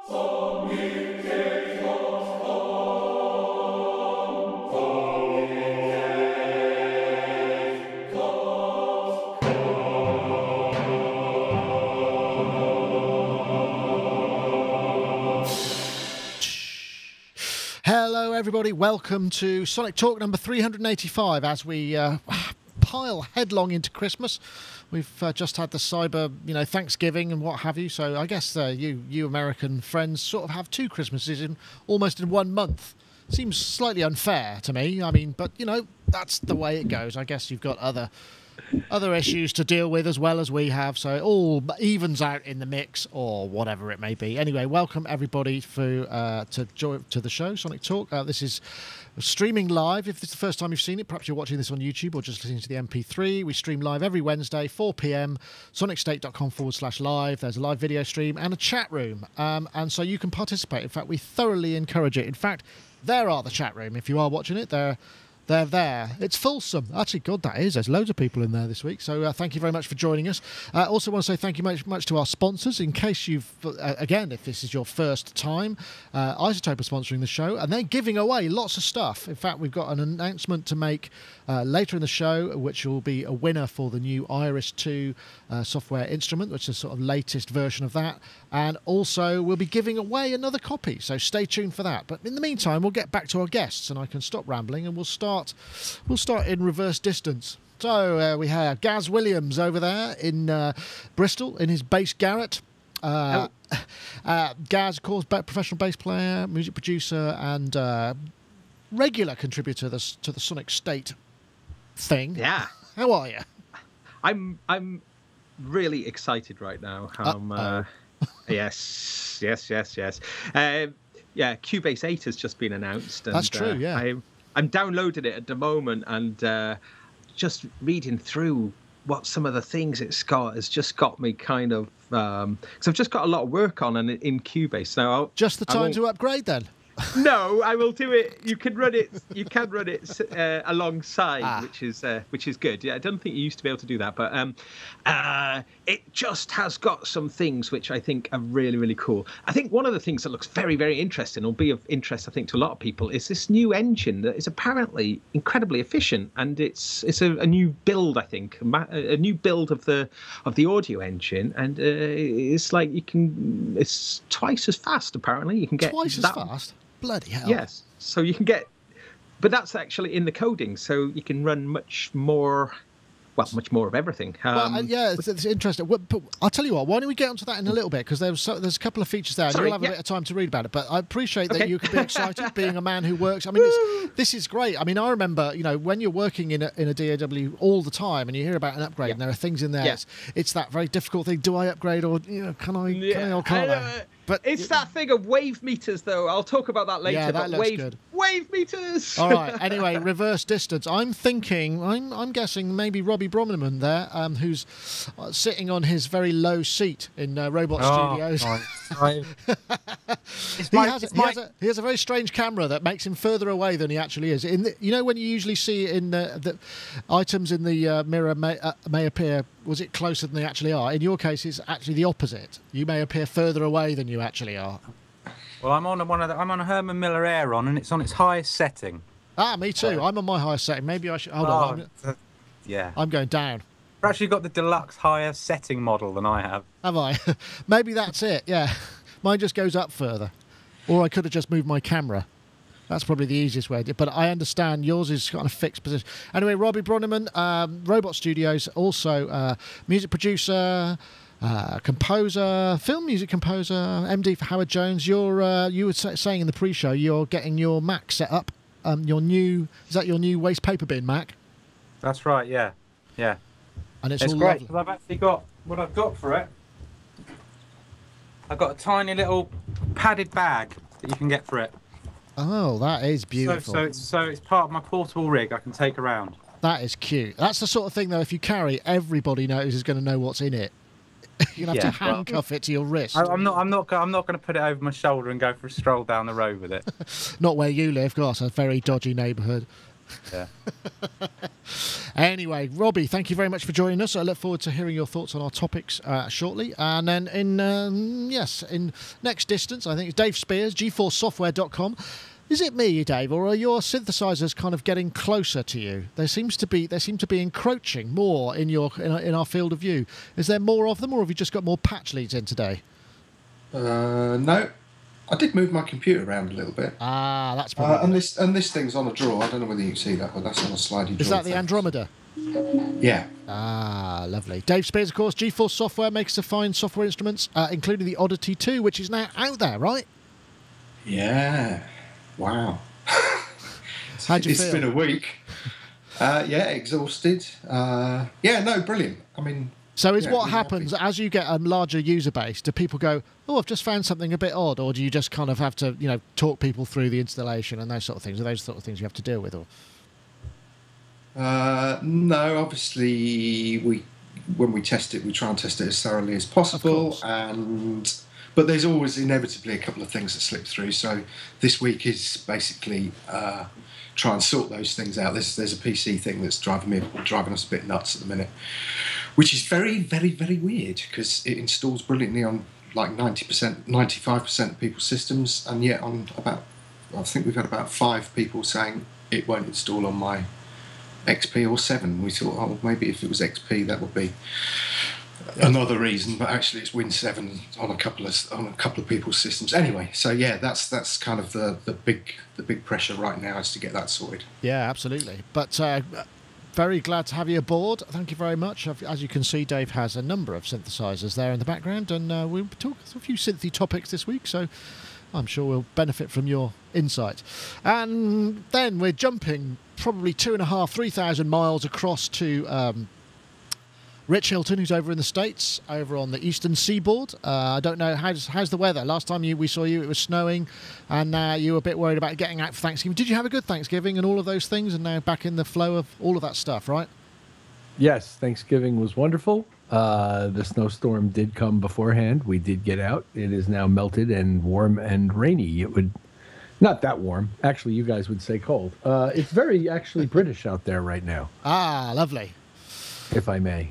Hello everybody, welcome to Sonic Talk number 385 as we pile headlong into Christmas. We've just had the cyber, Thanksgiving and what have you, so I guess you American friends sort of have two Christmases almost in 1 month. Seems slightly unfair to me, but that's the way it goes. I guess you've got other issues to deal with as well as we have, so it all evens out in the mix or whatever it may be. Anyway, welcome everybody to the show, Sonic Talk. This is streaming live. If it's the first time you've seen it, perhaps you're watching this on YouTube or just listening to the MP3. We stream live every Wednesday, 4 p.m, sonicstate.com/live. There's a live video stream and a chat room, and so you can participate. In fact, we thoroughly encourage it. In fact, there are the chat room. If you are watching it, they're there. It's fulsome. Actually, God, that is. There's loads of people in there this week. So thank you very much for joining us. Also want to say thank you much to our sponsors. In case you've, again, if this is your first time, Isotope are sponsoring the show. And they're giving away lots of stuff. In fact, we've got an announcement to make later in the show, which will be a winner for the new Iris 2 software instrument, which is sort of latest version of that. And also, we'll be giving away another copy. So stay tuned for that. But in the meantime, we'll get back to our guests. And I can stop rambling and we'll start in reverse distance. So we have Gaz Williams over there in Bristol in his bass garret. Gaz, of course, professional bass player, music producer, and regular contributor to the Sonic State thing. Yeah. How are you? I'm really excited right now. Yes. Yeah, Cubase 8 has just been announced. And, that's true. Yeah. I'm downloading it at the moment and just reading through what some of the things it's got has just got me kind of because I've just got a lot of work on and in Cubase now. Just the time to upgrade then. No, I will do it. You can run it. You can run it alongside, which is good. Yeah, I don't think you used to be able to do that, but it just has got some things which I think are really, really cool. I think one of the things that looks very, very interesting, or be of interest, I think, to a lot of people, is this new engine that is apparently incredibly efficient, and it's a new build. I think a new build of the audio engine, and it's like it's twice as fast. Apparently, you can get twice as fast. Bloody hell. Yes. So you can get, but that's actually in the coding, so you can run much more of everything. Yeah, it's interesting. But I'll tell you what, why don't we get onto that in a little bit, because there's a couple of features there, and you'll have a bit of time to read about it. But I appreciate that you could be excited, being a man who works. I mean, this is great. I mean, I remember, when you're working in a DAW all the time, and you hear about an upgrade, and there are things in there. Yeah. It's that very difficult thing. Do I upgrade, or can I or can't I? But it's that thing of wave meters, though. I'll talk about that later. Yeah, that looks good. Wave meters. All right. Anyway, reverse distance. I'm guessing maybe Robbie Bromman there, who's sitting on his very low seat in Robot Studios. He has a very strange camera that makes him further away than he actually is. When you usually see in the items in the mirror may appear, was it closer than they actually are? In your case, it's actually the opposite. You may appear further away than you actually are. Well, I'm on a Herman Miller Aeron, and it's on its highest setting. Me too. I'm on my highest setting. Maybe I should. Hold on. Yeah. I'm going down. Perhaps you've got the deluxe higher setting model than I have. Have I? Maybe that's it. Yeah. Mine just goes up further. Or I could have just moved my camera. That's probably the easiest way. But I understand yours is kind of fixed position. Anyway, Robbie Bromman, Robot Studios, also music producer, composer, film music composer, MD for Howard Jones. You were saying in the pre-show you're getting your Mac set up. Is that your new waste paper bin Mac? That's right. Yeah. And it's all great because I've actually got what I've got for it. I've got a tiny little padded bag that you can get for it. Oh, that is beautiful. So it's part of my portable rig I can take around. That is cute. That's the sort of thing, though, if you carry, everybody is going to know what's in it. You're going to have to handcuff it to your wrist. I'm not going to put it over my shoulder and go for a stroll down the road with it. Not where you live, gosh, a very dodgy neighbourhood. Yeah. Anyway, Robbie, thank you very much for joining us. I look forward to hearing your thoughts on our topics shortly. And then in next distance, I think it's Dave Spears, g4software.com. Is it me, Dave, or are your synthesizers kind of getting closer to you? They seem to be encroaching more in our field of view. Is there more of them, or have you just got more patch leads in today? No, I did move my computer around a little bit. Ah, that's probably and this thing's on a drawer. I don't know whether you can see that, but that's on a slidey drawer. Is that the Andromeda? Yeah. Ah, lovely. Dave Spears, of course, G4 Software makes of fine software instruments, including the Oddity 2, which is now out there, right? Yeah. Wow. How'd you feel? It's been a week. Yeah, exhausted. No, brilliant. I mean... So is what happens as you get a larger user base? Do people go, oh, I've just found something a bit odd, or do you just kind of have to, talk people through the installation and those sort of things? Are those sort of things you have to deal with, or? No, obviously when we test it, we try and test it as thoroughly as possible, but there's always inevitably a couple of things that slip through. So this week is basically try and sort those things out. There's a PC thing that's driving us a bit nuts at the minute, which is very, very, very weird because it installs brilliantly on like 90%, 95% of people's systems, and yet I think we've had about 5 people saying it won't install on my XP or 7. We thought, oh, maybe if it was XP that would be another reason, but actually it's Win 7 on a couple of people's systems. Anyway, so yeah, that's kind of the big pressure right now is to get that sorted. Yeah, absolutely. But very glad to have you aboard. Thank you very much. As you can see, Dave has a number of synthesizers there in the background, and we'll talk a few synthy topics this week, so I'm sure we'll benefit from your insight. And then we're jumping probably 2,500-3,000 miles across to Rich Hilton, who's over in the States, over on the eastern seaboard. I don't know, how's the weather? Last time we saw you, it was snowing, and you were a bit worried about getting out for Thanksgiving. Did you have a good Thanksgiving and all of those things, and now back in the flow of all of that stuff, right? Yes, Thanksgiving was wonderful. The snowstorm did come beforehand. We did get out. It is now melted and warm and rainy. It would... Not that warm. Actually, you guys would say cold. It's very actually British out there right now. Ah, lovely. If I may.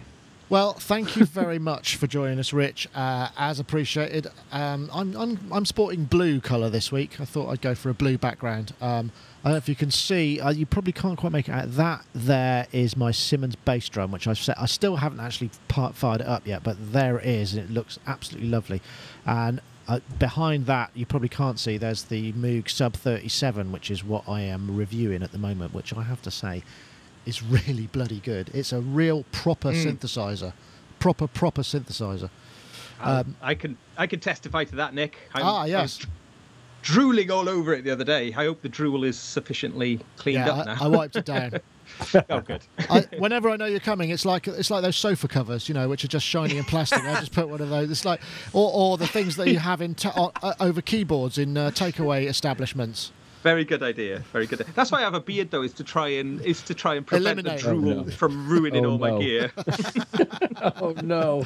Well, thank you very much for joining us, Rich. As appreciated. I'm sporting blue colour this week. I thought I'd go for a blue background. I don't know if you can see. You probably can't quite make it out. That there is my Simmons bass drum, which I've set. I still haven't actually fired it up yet, but there it is, and it looks absolutely lovely. And behind that, you probably can't see, there's the Moog Sub 37, which is what I am reviewing at the moment, which I have to say is really bloody good. It's a real proper synthesizer. Proper synthesizer. I can testify to that, Nick. Yes. I was drooling all over it the other day. I hope the drool is sufficiently cleaned up now. I wiped it down. Oh, good. Whenever I know you're coming, it's like those sofa covers, which are just shiny and plastic. I just put one of those. It's like, or the things that you have in over keyboards in takeaway establishments. Very good idea. Very good. That's why I have a beard, though, is to try and prevent the drool from ruining all my gear. Oh no.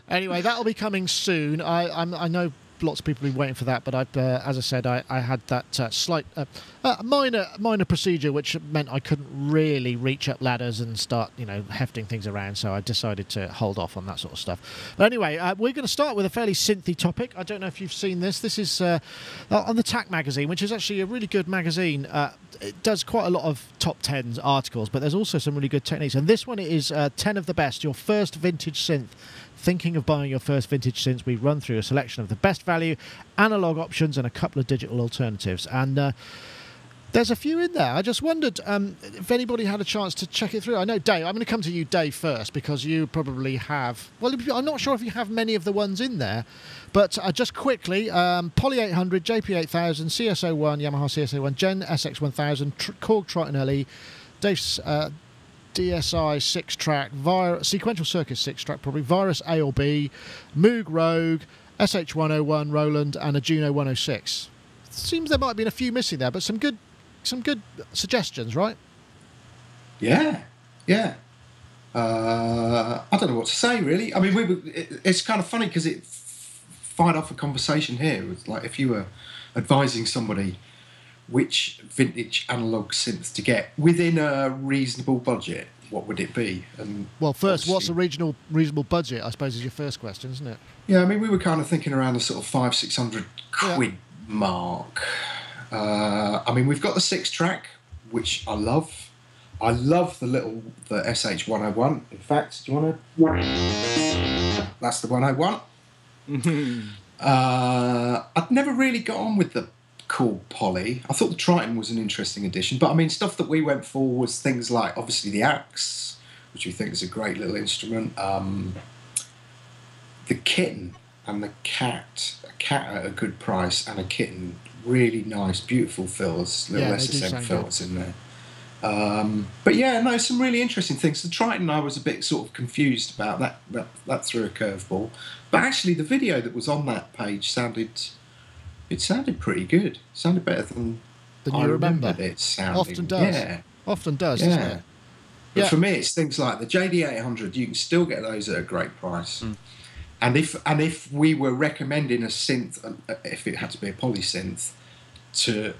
Anyway, that'll be coming soon. I know lots of people have been waiting for that, but as I said, I had that slight minor procedure which meant I couldn't really reach up ladders and start hefting things around, so I decided to hold off on that sort of stuff. But anyway, we're going to start with a fairly synthy topic. I don't know if you've seen this. This is on the TAC magazine, which is actually a really good magazine. It does quite a lot of top 10s articles, but there's also some really good techniques, and this one is 10 of the best, your first vintage synth. Thinking of buying your first vintage synths, we run through a selection of the best value, analog options, and a couple of digital alternatives. And there's a few in there. I just wondered if anybody had a chance to check it through. I know, Dave, I'm going to come to you, Dave, first, because you probably have... Well, I'm not sure if you have many of the ones in there, but just quickly, Poly 800, JP 8000, CS01, Yamaha CS01, Gen SX1000, Korg Triton LE, Dave's... DSI 6-track, Sequential Circuit 6-track, probably Virus A or B, Moog Rogue, SH101 Roland, and a Juno 106. Seems there might have been a few missing there, but some good suggestions, right? Yeah. I don't know what to say, really. I mean, it's kind of funny because it fired off a conversation here. It was like if you were advising somebody which vintage analog synth to get within a reasonable budget, what would it be? And well, first, what's a reasonable budget, I suppose, is your first question, isn't it? Yeah, I mean, we were kind of thinking around the sort of 500-600 quid mark. I mean, we've got the 6-track, which I love. I love the SH101. In fact, do you want to... That's the one I want. I'd never really got on with the cool poly. I thought the Triton was an interesting addition, but I mean, stuff that we went for was things like, obviously, the Axe, which we think is a great little instrument. The Kitten and the Cat. A Cat at a good price and a Kitten, really nice, beautiful fills, little SSM fills in there. But yeah, no, some really interesting things. The Triton, I was a bit sort of confused about. That threw a curveball. But actually, the video that was on that page sounded pretty good. It sounded better than I remembered it sounding. Often does. Yeah. Often does, doesn't it? But for me, it's things like the JD800. You can still get those at a great price. And if we were recommending a synth, if it had to be a polysynth, to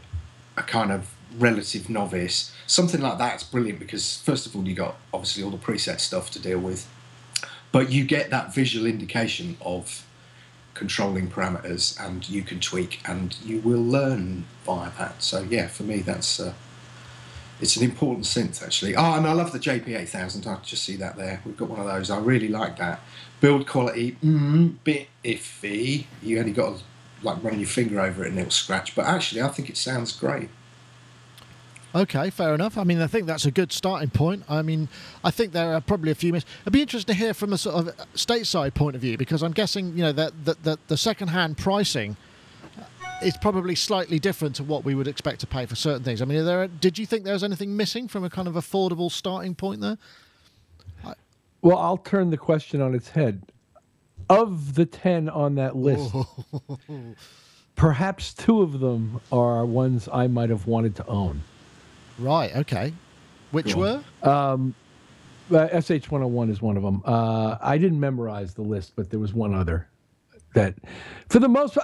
a kind of relative novice, something like that's brilliant, because first of all, you got obviously all the preset stuff to deal with, but you get that visual indication of controlling parameters, and you can tweak, and you will learn via that. So yeah, for me, that's it's an important synth, actually. Oh, and I love the JP8000. I just see that there. We've got one of those. I really like that. Build quality, bit iffy. You only got to like run your finger over it and it'll scratch. But actually, I think it sounds great. Okay, fair enough. I mean, I think that's a good starting point. I mean, I think there are probably a few minutes. It'd be interesting to hear from a sort of stateside point of view, because I'm guessing, you know, that the second-hand pricing is probably slightly different to what we would expect to pay for certain things. I mean, did you think there was anything missing from a kind of affordable starting point there? Well, I'll turn the question on its head. Of the 10 on that list, perhaps 2 of them are ones I might have wanted to own. Right, okay. Which were? SH101 is one of them. I didn't memorize the list, but there was one other that, for the most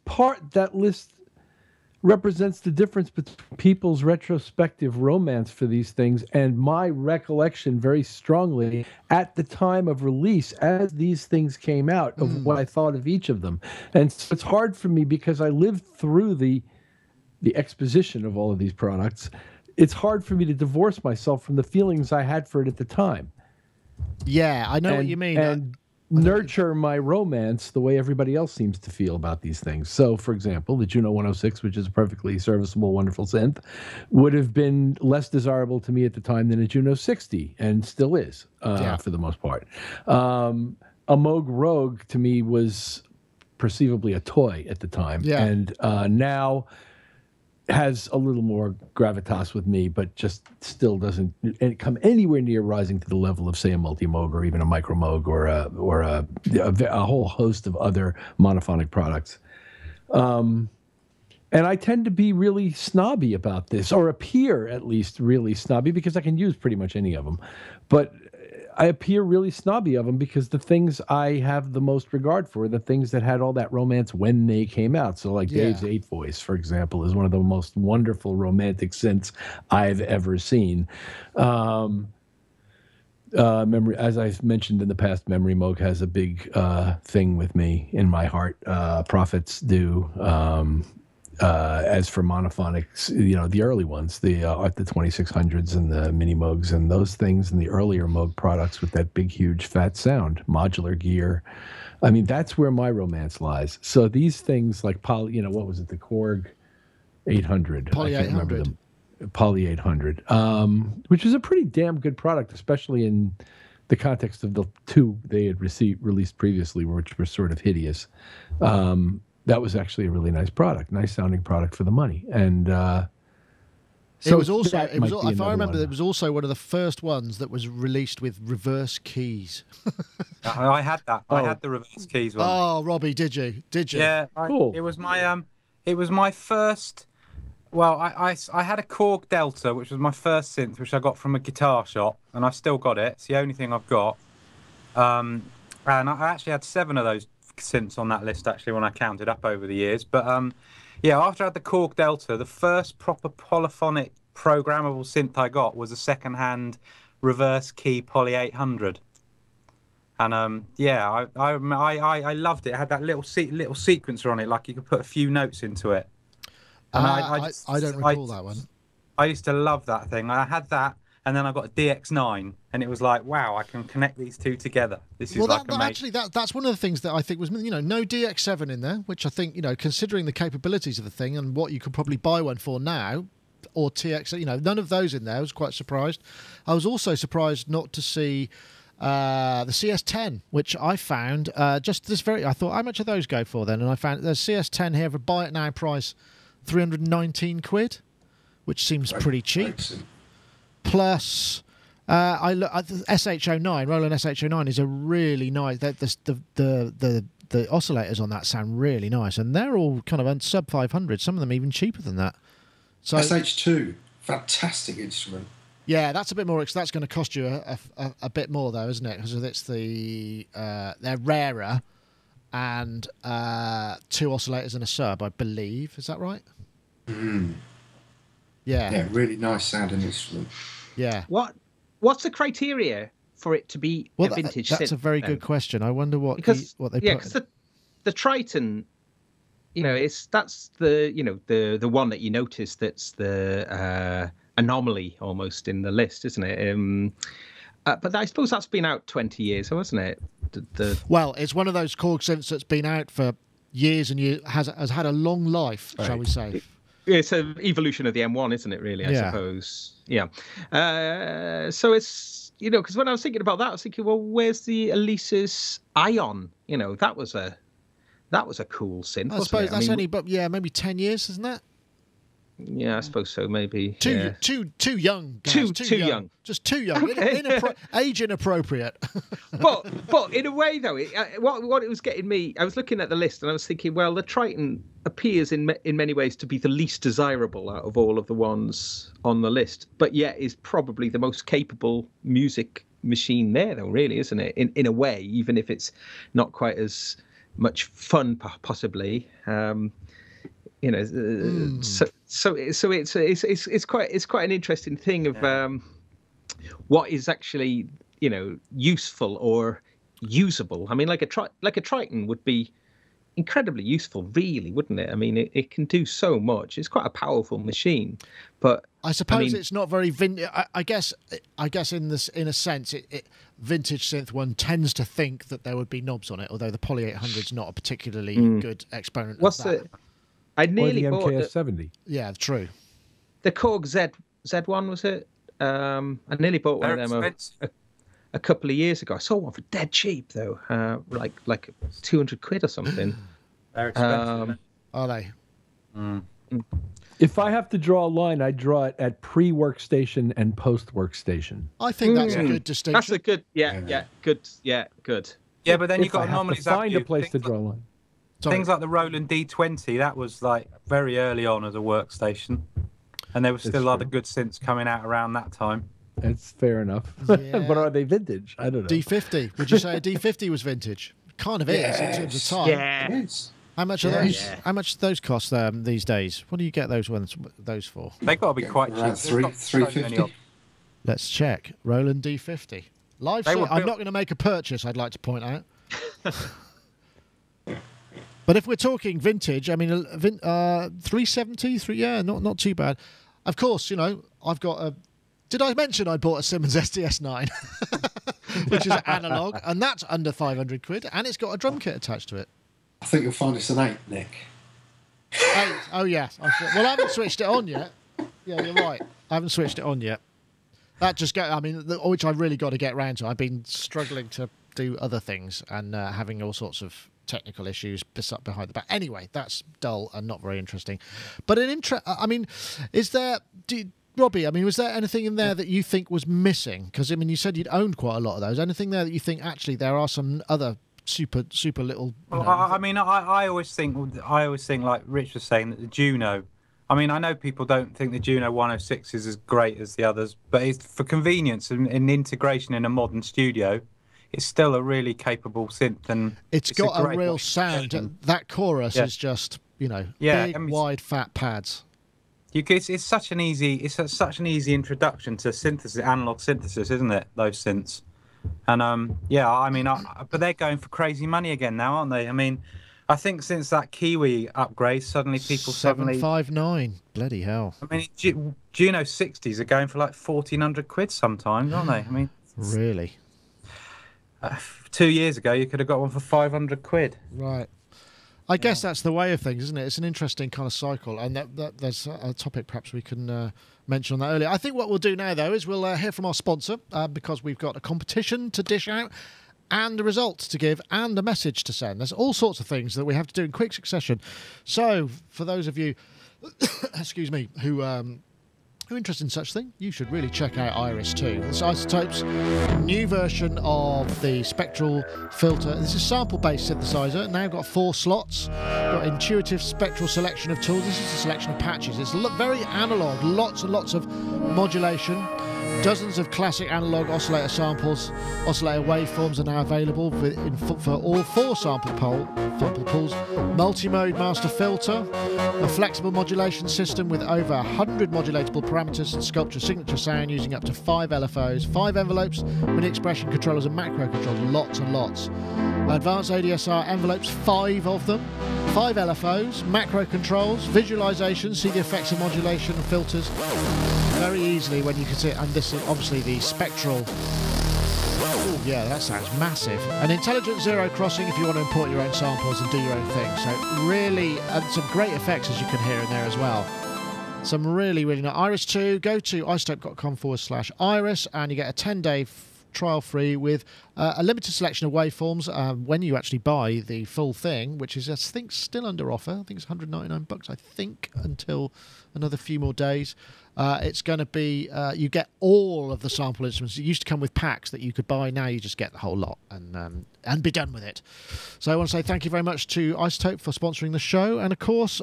part, that list represents the difference between people's retrospective romance for these things and my recollection very strongly at the time of release as these things came out of what I thought of each of them. And so it's hard for me, because I lived through the exposition of all of these products. It's hard for me to divorce myself from the feelings I had for it at the time. Yeah, I know what you mean. And nurture my romance the way everybody else seems to feel about these things. So, for example, the Juno 106, which is a perfectly serviceable, wonderful synth, would have been less desirable to me at the time than a Juno 60, and still is, for the most part. A Moog Rogue, to me, was perceivably a toy at the time. Yeah. And now has a little more gravitas with me, but just still doesn't come anywhere near rising to the level of, say, a multi-Moog or even a micro Moog or a whole host of other monophonic products. And I tend to be really snobby about this, or appear at least really snobby, because I can use pretty much any of them. But I appear really snobby of them because the things I have the most regard for are the things that had all that romance when they came out. So like Dave's 8 Voice, for example, is one of the most wonderful romantic synths I've ever seen. Memory, as I've mentioned in the past, Memory Moog has a big thing with me in my heart. Prophets do. As for monophonics, you know, the early ones, the 2600s and the mini Moogs and those things, and the earlier Moog products with that big, huge, fat sound, modular gear. I mean, that's where my romance lies. So these things like Poly, you know, what was it, the Korg 800? Poly 800. Poly 800, which is a pretty damn good product, especially in the context of the 2 they had released previously, which were sort of hideous. That was actually a really nice product, nice sounding product for the money. And so it was also, if I remember, it was also one of the first ones that was released with reverse keys. I had that. I had the reverse keys one. Oh, Robbie, did you? Yeah, cool. It was my first. Well, I had a Korg Delta, which was my first synth, which I got from a guitar shop, and I've still got it. It's the only thing I've got. And I actually had 7 of those synths on that list actually when I counted up over the years. But yeah, after I had the Korg Delta, the first proper polyphonic programmable synth I got was a second-hand reverse key Poly 800. And yeah, I loved it. It had that little sequencer on it, like you could put a few notes into it. And I don't recall that one. I used to love that thing. I had that, and then I got a DX9, and it was like, wow, I can connect these two together. This is actually that's one of the things that I think was, you know, no DX7 in there, which I think, you know, considering the capabilities of the thing and what you could probably buy one for now, or TX, you know, none of those in there. I was quite surprised. I was also surprised not to see the CS10, which I found just this very. I thought, how much do those go for then? And I found there's CS10 here for buy it now price, 319 quid, which seems pretty cheap. Plus, I look at the SH09. Roland SH09 is a really nice. The oscillators on that sound really nice, and they're all kind of sub 500. Some of them even cheaper than that. So SH2, fantastic instrument. Yeah, that's a bit more. That's going to cost you a bit more though, isn't it? Because it's they're rarer, and 2 oscillators and a sub, I believe. Is that right? Mm. Yeah. Yeah, really nice sounding instrument. Yeah. What's the criteria for it to be a vintage synth? That's a very good question. I wonder what they put. Yeah, because the Triton, you know, that's the one that you notice that's the anomaly almost in the list, isn't it? But I suppose that's been out 20 years, hasn't it? Well, it's one of those Korg synths that's been out for years and years, has had a long life, shall we say. It's an evolution of the M1, isn't it, really, I suppose? Yeah. So it's, you know, because when I was thinking about that, I was thinking, well, where's the Alesis Ion? You know, that was a cool synth, I suppose that's only, but yeah, maybe 10 years, isn't that? Yeah, I suppose so. Maybe too young. Guys. Too young. Just too young. Okay. Age inappropriate. but in a way, though, what it was getting me, I was looking at the list and I was thinking, well, the Triton appears in many ways to be the least desirable out of all of the ones on the list, but yet is probably the most capable music machine there, though, really, isn't it? In a way, even if it's not quite as much fun, possibly. You know, so it's quite an interesting thing of what is actually, you know, useful or usable. I mean, like a Triton would be incredibly useful, really, wouldn't it? I mean, it can do so much. It's quite a powerful machine, but I suppose it's not very vintage. I guess in a sense, vintage synth one tends to think that there would be knobs on it, although the Poly 800 is not a particularly good exponent of that. I nearly bought the bought MKS70. Yeah, true. The Korg Z1, was it? I nearly bought one of them a couple of years ago. I saw one for dead cheap though, like 200 quid or something. They're expensive. Are they? Mm. If I have to draw a line, I draw it at pre-workstation and post-workstation. I think that's a good distinction. That's a good, good. Yeah, but then you've got anomalies. Find a place to draw a line. Things like the Roland D20, that was like very early on as a workstation, and there were still other good synths coming out around that time. It's fair enough. Yeah. But are they vintage? I don't know. D50. Would you say a D50 was vintage? Kind of is in terms of time. Yeah. It is. How much are those? Yeah. How much do those cost these days? What do you get those for? They got to be quite cheap. $350. Let's check. Roland D50. Live. I'm not going to make a purchase. I'd like to point out. But if we're talking vintage, I mean, 370, not too bad. Of course, you know, I've got a. Did I mention I bought a Simmons SDS9, which is analog, and that's under 500 quid, and it's got a drum kit attached to it. I think you'll find it's an 8, Nick. 8? Oh yeah. Well, I haven't switched it on yet. Yeah, you're right. I haven't switched it on yet. That just which I really got to get round to. I've been struggling to do other things and having all sorts of technical issues behind the back. Anyway, that's dull and not very interesting. But I mean, Robbie, I mean, was there anything in there that you think was missing? Because I mean, you said you'd owned quite a lot of those. Anything there that you think actually there are some other super little? Well, I mean, I always think like Rich was saying that the Juno. I mean, I know people don't think the Juno 106 is as great as the others, but it's for convenience and integration in a modern studio. it's still a really capable synth, and it's got a real version. sound. That chorus is just, you know, big, wide, fat pads. It's such an easy introduction to synthesis, analog synthesis, isn't it? Those synths, and yeah, I mean, but they're going for crazy money again now, aren't they? I mean, I think since that Kiwi upgrade, suddenly people 759, bloody hell! I mean, Juno 60s are going for like 1,400 quid sometimes, aren't they? I mean, really. 2 years ago, you could have got one for 500 quid. Right. I guess that's the way of things, isn't it? It's an interesting kind of cycle, and there's a topic perhaps we can mention on that earlier. I think what we'll do now, though, is we'll hear from our sponsor, because we've got a competition to dish out and a result to give and a message to send. There's all sorts of things that we have to do in quick succession. So, for those of you, excuse me, who are interested in such thing, you should really check out Iris 2. It's Isotope's new version of the spectral filter. This is sample-based synthesizer. Now got 4 slots. Got intuitive spectral selection of tools. This is a selection of patches. It's very analog. Lots and lots of modulation. Dozens of classic analog oscillator samples. Oscillator waveforms are now available for all 4 sample pools. Multi-mode master filter. A flexible modulation system with over 100 modulatable parameters and sculpture signature sound using up to 5 LFOs, 5 envelopes, mini expression controllers and macro controllers. Lots and lots. Advanced ADSR envelopes, 5 of them. 5 LFOs, macro controls, visualization, see the effects of modulation and filters very easily when you can see it. And this is obviously the spectral. Ooh, yeah, that sounds massive. An intelligent zero crossing if you want to import your own samples and do your own thing. So really, and some great effects as you can hear in there as well. Some really, really nice. Iris 2, go to isotope.com/iris and you get a 10-day trial free with a limited selection of waveforms when you actually buy the full thing, which is, I think, still under offer. I think it's $199, I think, until another few more days. It's going to be, you get all of the sample instruments. It used to come with packs that you could buy. Now you just get the whole lot and be done with it. So I want to say thank you very much to Isotope for sponsoring the show. And of course,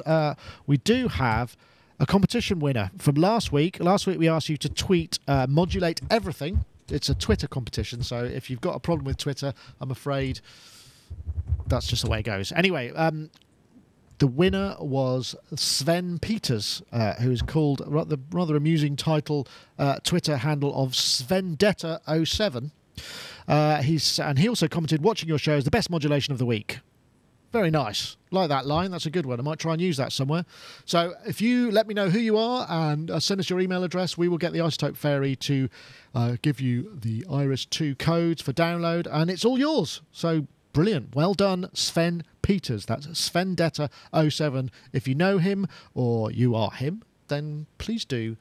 we do have a competition winner from last week. Last week we asked you to tweet Modulate Everything. It's a Twitter competition, so if you've got a problem with Twitter, I'm afraid that's just the way it goes. Anyway, the winner was Sven Peters, who's called the rather amusing title Twitter handle of Svendetta07. And he also commented, watching your show is the best modulation of the week. Very nice. Like that line. That's a good one. I might try and use that somewhere. So if you let me know who you are and send us your email address, we will get the Isotope Fairy to give you the Iris 2 codes for download, and it's all yours. So brilliant. Well done, Sven Peters. That's Svendetta07. If you know him or you are him, then please do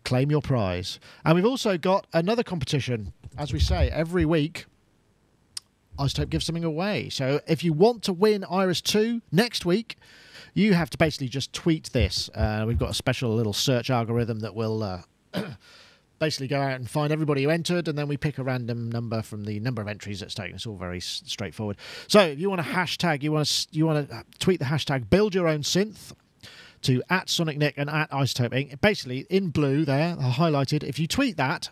claim your prize. And we've also got another competition. As we say, every week, Isotope gives something away. So if you want to win Iris 2 next week, you have to basically just tweet this. We've got a special little search algorithm that will basically go out and find everybody who entered, and then we pick a random number from the number of entries at stake. It's all very straightforward. So if you want to hashtag, you want to tweet the hashtag Build Your Own Synth to @SonicNick and @Isotope Inc. Basically in blue there, highlighted. If you tweet that,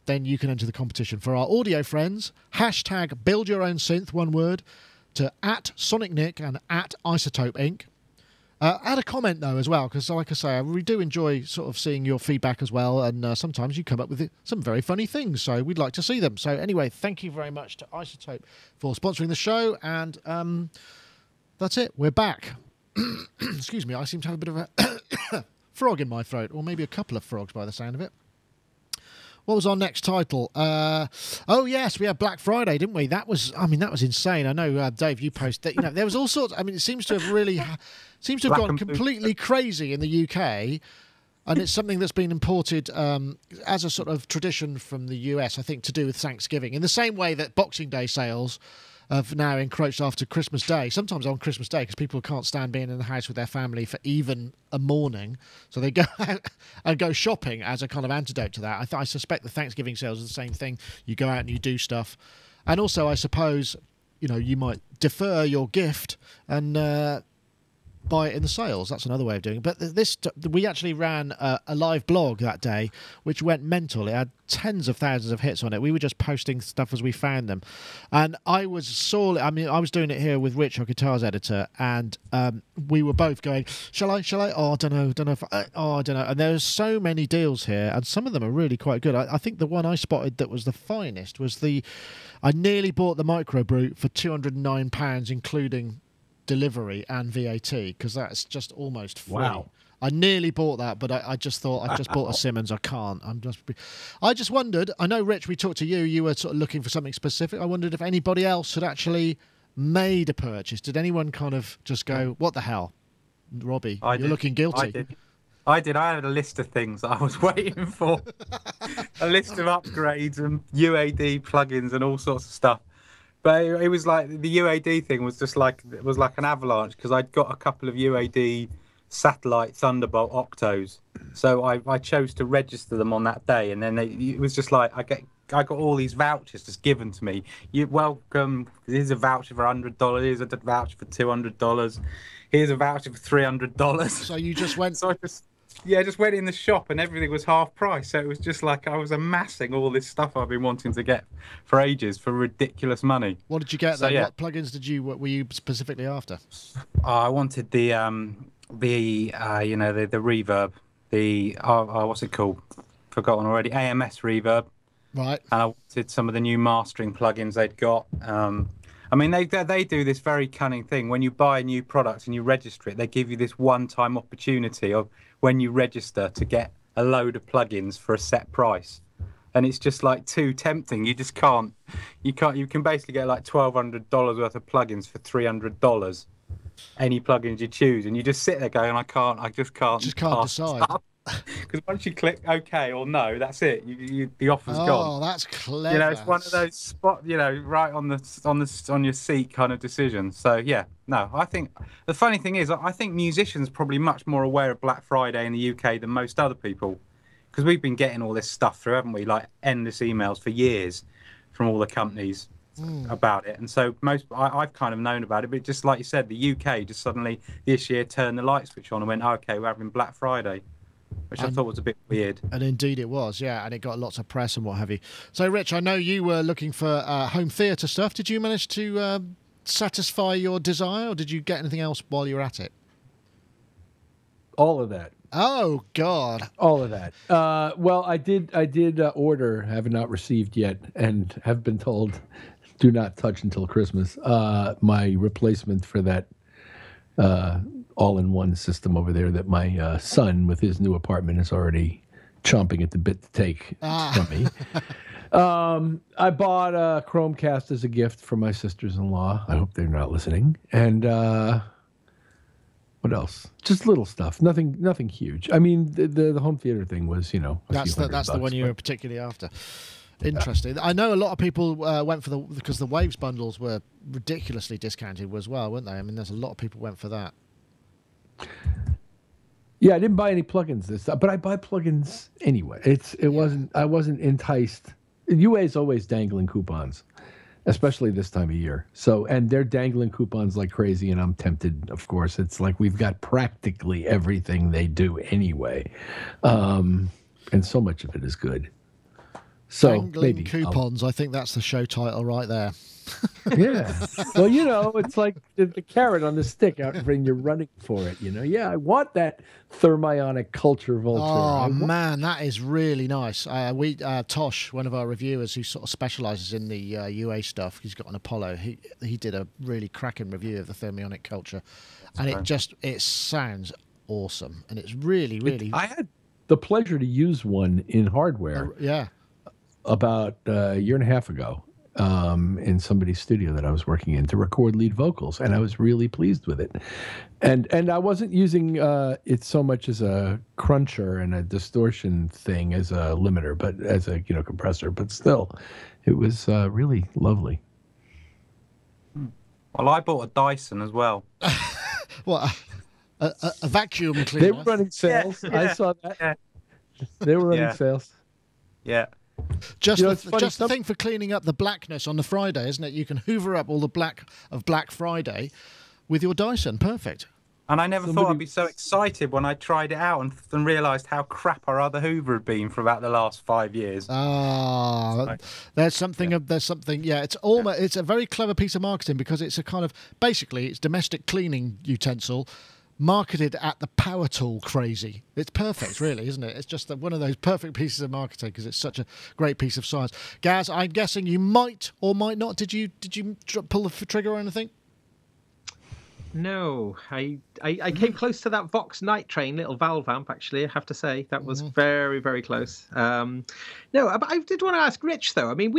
then you can enter the competition. For our audio friends, hashtag Build Your Own Synth, one word, to @SonicNick and @Isotope Inc. Add a comment, though, as well, because, like I say, we do enjoy sort of seeing your feedback as well, and sometimes you come up with some very funny things, so we'd like to see them. So anyway, thank you very much to Isotope for sponsoring the show, and that's it. We're back. Excuse me, I seem to have a bit of a frog in my throat, or maybe a couple of frogs by the sound of it. What was our next title? Oh yes, we had Black Friday, didn't we? That was insane. I know, Dave, you posted that. There was all sorts. I mean, it seems to have gone completely crazy in the UK, and it's something that's been imported as a sort of tradition from the US, I think, to do with Thanksgiving. In the same way that Boxing Day sales have now encroached after Christmas Day, sometimes on Christmas Day, because people can't stand being in the house with their family for even a morning, so they go out and go shopping as a kind of antidote to that. I suspect the Thanksgiving sales are the same thing. You go out and you do stuff, and also I suppose you might defer your gift and buy it in the sales. That's another way of doing it. But we actually ran a live blog that day, which went mental. It had tens of thousands of hits on it. We were just posting stuff as we found them. And I was doing it here with Rich, our guitars editor, and we were both going, shall I? Oh, I don't know. I don't know. And there's so many deals here, and some of them are really quite good. I think the one I spotted that was the finest was I nearly bought the Micro Brute for £209, including delivery and VAT, because that's just almost free. Wow. I nearly bought that, but I just thought I've just bought a Simmons. I can't. I just wondered. I know, Rich, we talked to you. You were sort of looking for something specific. I wondered if anybody else had actually made a purchase. Did anyone kind of just go, "What the hell, Robbie? You're looking guilty." I did. I had a list of things that I was waiting for. A list of upgrades and UAD plugins and all sorts of stuff. But it was like the UAD thing was just like an avalanche, because I'd got a couple of UAD satellite Thunderbolt octos, so I chose to register them on that day, and then it was just like I got all these vouchers just given to me. You're welcome. Here's a voucher for $100. Here's a voucher for $200. Here's a voucher for $300. So you just went. So I just went in the shop and everything was half price. So it was just like I was amassing all this stuff I've been wanting to get for ages for ridiculous money. What did you get then? Yeah. What plugins were you specifically after? I wanted the reverb, what's it called? Forgotten already. AMS reverb. Right. And I wanted some of the new mastering plugins they'd got. I mean, they do this very cunning thing. When you buy a new product and you register it, they give you this one-time opportunity of when you register to get a load of plugins for a set price. And it's just like too tempting. You just can't. You can basically get like $1,200 worth of plugins for $300. Any plugins you choose, and you just sit there going, I just can't decide. Because once you click OK or no, that's it. The offer's gone. Oh, that's clever. It's one of those right on your seat kind of decisions. So yeah, no, I think the funny thing is, I think musicians are probably much more aware of Black Friday in the UK than most other people, because we've been getting all this stuff through, haven't we? Like endless emails for years from all the companies about it, and so I've kind of known about it, but just like you said, the UK just suddenly this year turned the light switch on and went, okay, we're having Black Friday. Which I thought was a bit weird. And indeed it was, yeah, and it got lots of press and what have you. So, Rich, I know you were looking for home theatre stuff. Did you manage to satisfy your desire, or did you get anything else while you were at it? All of that. Oh, God. All of that. Well, I did order, have not received yet, and have been told, do not touch until Christmas, my replacement for that all-in-one system over there that my son, with his new apartment, is already chomping at the bit to take from me. I bought a Chromecast as a gift for my sisters-in-law. I hope they're not listening. And what else? Just little stuff. Nothing huge. I mean, the home theater thing was, that's the one you were particularly after. Interesting. I know a lot of people went for because the Waves bundles were ridiculously discounted as well, weren't they? I mean, there's a lot of people went for that. Yeah, I didn't buy any plugins this time, but I buy plugins anyway. I wasn't enticed. UA is always dangling coupons, especially this time of year. So, and they're dangling coupons like crazy, and I'm tempted. Of course, it's like we've got practically everything they do anyway, and so much of it is good. So dangling maybe coupons. I think that's the show title right there. Yeah. Well, it's like the carrot on the stick out when you're running for it. Yeah, I want that thermionic culture vulture. Oh man, that is really nice. Tosh, one of our reviewers who sort of specialises in the UA stuff, he's got an Apollo. He did a really cracking review of the thermionic culture, and it sounds awesome, and it's really, really. I had the pleasure to use one in hardware. About a year and a half ago. In somebody's studio that I was working in to record lead vocals, and I was really pleased with it. And I wasn't using it so much as a cruncher and a distortion thing as a limiter, but as a compressor. But still, it was really lovely. Well, I bought a Dyson as well. What? A vacuum cleaner? They were running sales. Yeah. I saw that. Yeah. They were running sales. Yeah. Just the thing for cleaning up the blackness on the Friday, isn't it? You can hoover up all the black of Black Friday with your Dyson. Perfect. And I never thought I'd be so excited when I tried it out and realised how crap our other Hoover had been for about the last 5 years. There's something. Yeah, it's almost. It's a very clever piece of marketing because it's a kind of basically it's domestic cleaning utensil marketed at the power tool crazy. It's perfect, really, isn't it? It's just one of those perfect pieces of marketing because it's such a great piece of science. Gaz, I'm guessing you might or might not. Did you pull the trigger or anything? No, I came close to that Vox Night Train little valve amp. Actually, I have to say that was very, very close. No, but I did want to ask Rich though. I mean,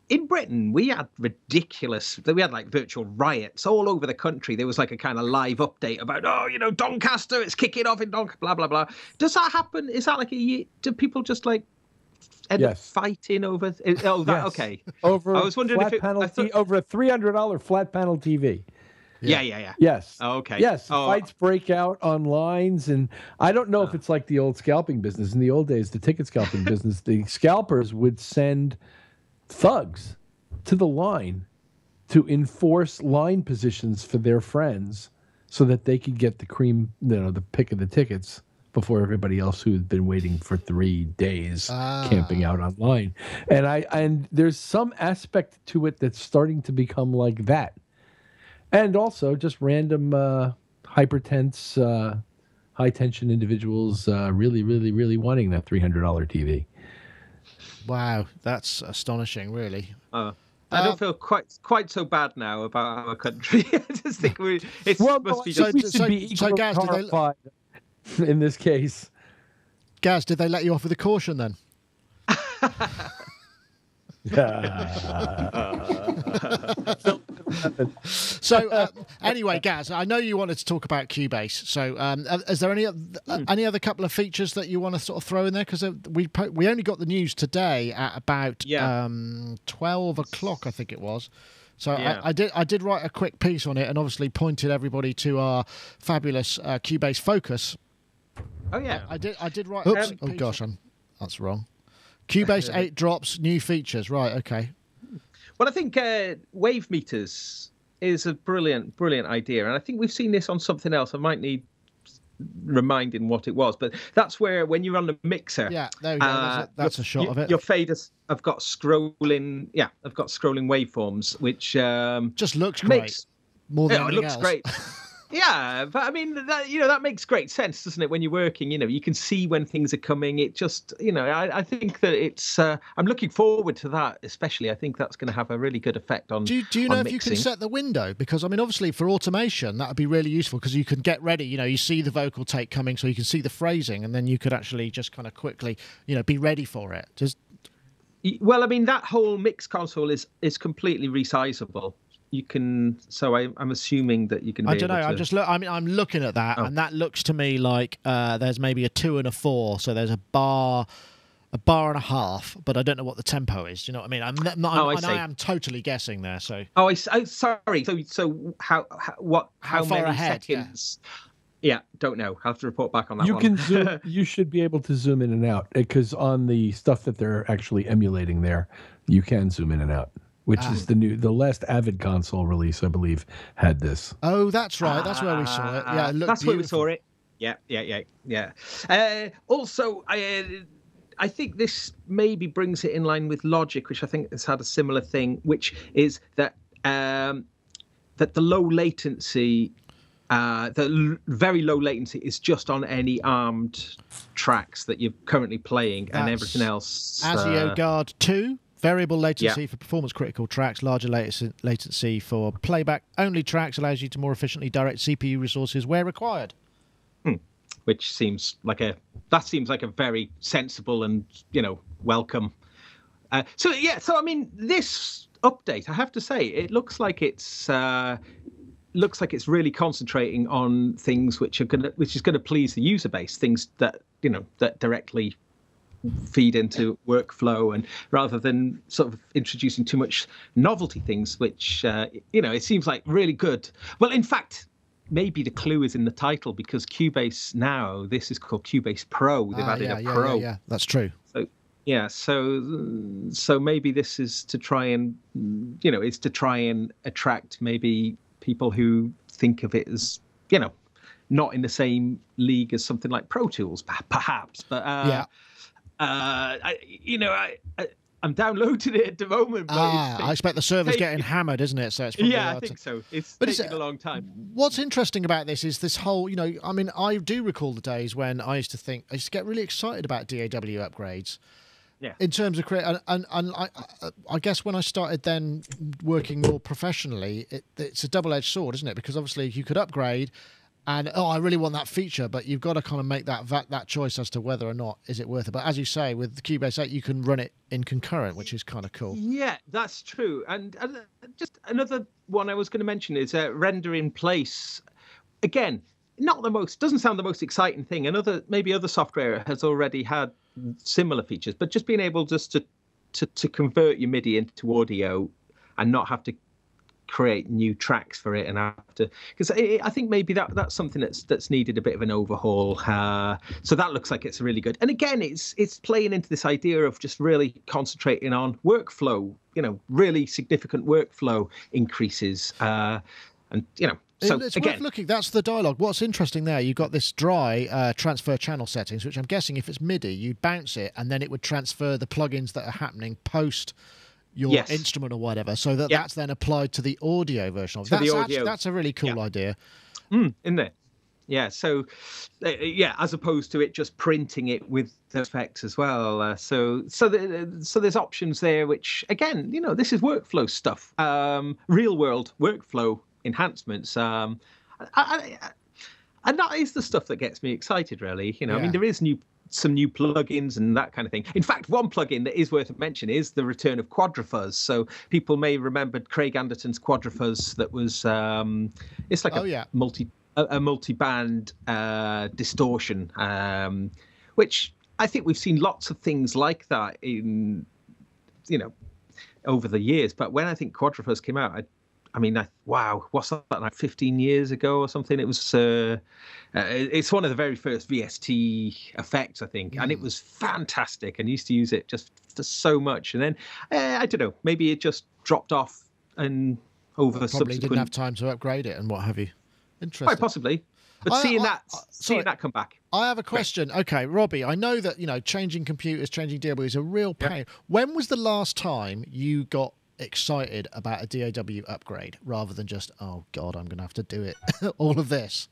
in Britain we had like virtual riots all over the country. There was like a kind of live update about Doncaster, it's kicking off in Doncaster, blah blah blah. Does that happen? Is that like do people just like end up fighting over? Okay. Over I was wondering if over a $300 flat panel TV. Yeah. Yes. Oh, okay. Yes. Fights break out on lines, and I don't know if it's like the old scalping business. In the old days, the ticket scalping business, the scalpers would send thugs to the line to enforce line positions for their friends, so that they could get the cream, the pick of the tickets before everybody else who had been waiting for 3 days camping out online. And there's some aspect to it that's starting to become like that. And also just random hypertense, high-tension individuals really, really, really wanting that $300 TV. Wow, that's astonishing, really. I don't feel quite so bad now about our country. I just think we should be equally horrified in this case. Gaz, did they let you off with a caution then? So anyway, Gaz, I know you wanted to talk about Cubase. So is there any other couple of features that you want to sort of throw in there? Because we only got the news today at about 12 o'clock, I think it was. So I did write a quick piece on it and obviously pointed everybody to our fabulous Cubase Focus. Oh yeah, I did write. Oops! Oh gosh, that's wrong. Cubase 8 drops new features. Right. Okay. Well, I think wave meters is a brilliant idea, and I think we've seen this on something else. I might need reminding what it was, but that's where when you're on the mixer, there we go. That's a shot of it. Your faders have got scrolling, waveforms, which just looks great. More than anything else. It looks great. Yeah, but I mean that makes great sense, doesn't it? When you're working, you can see when things are coming. It just, I think that it's. I'm looking forward to that, especially. I think that's going to have a really good effect on. Do you know if mixing. you can set the window? Because I mean, obviously for automation that would be really useful because you can get ready. You see the vocal take coming, so you can see the phrasing, and then you could actually just kind of quickly, be ready for it. Well, I mean that whole mix console is completely resizable. You can, so I'm assuming that you can. I don't know. I'm looking at that, and that looks to me like there's maybe a 2 and a 4. So there's a bar and a half, but I don't know what the tempo is. Do you know what I mean? I am totally guessing there. So. Oh, sorry. So how far many ahead, seconds? Yeah, don't know. I'll have to report back on that. You one. can zoom. You should be able to zoom in and out because on the stuff that they're actually emulating there, you can zoom in and out. Which is the last Avid console release, I believe, had this. Oh, that's right. That's where we saw it. Yeah, it looked that's beautiful. Where we saw it. Yeah. Also, I think this maybe brings it in line with Logic, which I think has had a similar thing, which is that the low latency, very low latency is just on any armed tracks that you're currently playing, and everything else. ASIO Guard 2. Variable latency for performance-critical tracks, larger latency for playback-only tracks allows you to more efficiently direct CPU resources where required. Which seems like a very sensible and welcome. So I mean, this update, I have to say, it looks like it's really concentrating on things which is gonna please the user base, things that that directly feed into workflow, and rather than sort of introducing too much novelty things, which it seems like really good. Well, in fact, maybe the clue is in the title, because Cubase now, this is called Cubase Pro. They've added a Pro. Yeah, that's true. So maybe this is to try and attract maybe people who think of it as not in the same league as something like Pro Tools, perhaps. But I'm downloading it at the moment. But I expect the server's getting hammered, isn't it? So it's probably I think so. It's taking a long time. What's interesting about this is this whole, I mean, I do recall the days when I used to get really excited about DAW upgrades. Yeah. In terms of and I guess when I started then working more professionally, it's a double-edged sword, isn't it? Because obviously you could upgrade. And I really want that feature, but you've got to kind of make that choice as to whether or not is it worth it. But as you say, with the Cubase 8, you can run it in concurrent, which is kind of cool. Yeah, that's true. And just another one I was going to mention is render in place. Again, doesn't sound the most exciting thing. Maybe other software has already had similar features, but just being able just to convert your MIDI into audio and not have to create new tracks for it and have to, because I think maybe that's something that's needed a bit of an overhaul. So that looks like it's really good. And again, it's playing into this idea of just really concentrating on workflow, really significant workflow increases. So it's worth looking. That's the dialogue. What's interesting there, you've got this dry transfer channel settings, which I'm guessing if it's MIDI, you'd bounce it and then it would transfer the plugins that are happening post your instrument or whatever, so that's then applied to the audio version of it. That's a really cool idea. Isn't it? Yeah. So, as opposed to it just printing it with the effects as well. So there's options there, which again, this is workflow stuff, real world workflow enhancements. And that is the stuff that gets me excited, really. I mean, there is some new plugins and that kind of thing. In fact, one plugin that is worth a mention is the return of Quadrafuzz. So people may remember Craig Anderton's Quadrafuzz that was it's like a multi-band distortion, which I think we've seen lots of things like that in over the years. But when I think Quadrafuzz came out, wow, what's that, like 15 years ago or something? It was, it's one of the very first VST effects, I think, and it was fantastic and used to use it just so much. And then, I don't know, maybe it just dropped off and over probably didn't have time to upgrade it and what have you. Interesting. Quite possibly. But seeing that come back. I have a question. Okay, Robbie, I know that, changing computers, changing DAW is a real pain. Yep. When was the last time you got excited about a DAW upgrade rather than just, oh God, I'm going to have to do it, all of this?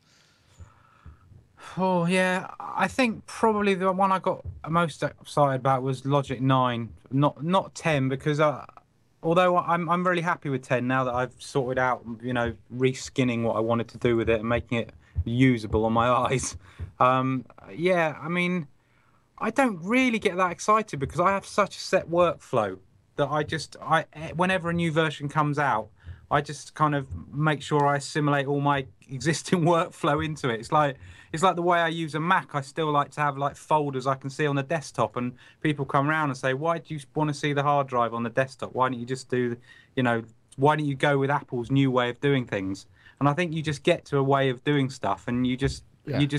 Oh, yeah. I think probably the one I got most excited about was Logic 9, not 10, because although I'm really happy with 10 now that I've sorted out, reskinning what I wanted to do with it and making it usable on my eyes. Yeah, I mean, I don't really get that excited because I have such a set workflow that whenever a new version comes out, I just kind of make sure I assimilate all my existing workflow into it. It's like the way I use a Mac. I still like to have like folders I can see on the desktop, and people come around and say, why do you want to see the hard drive on the desktop? Why don't you just do, why don't you go with Apple's new way of doing things? And I think you just get to a way of doing stuff, and you just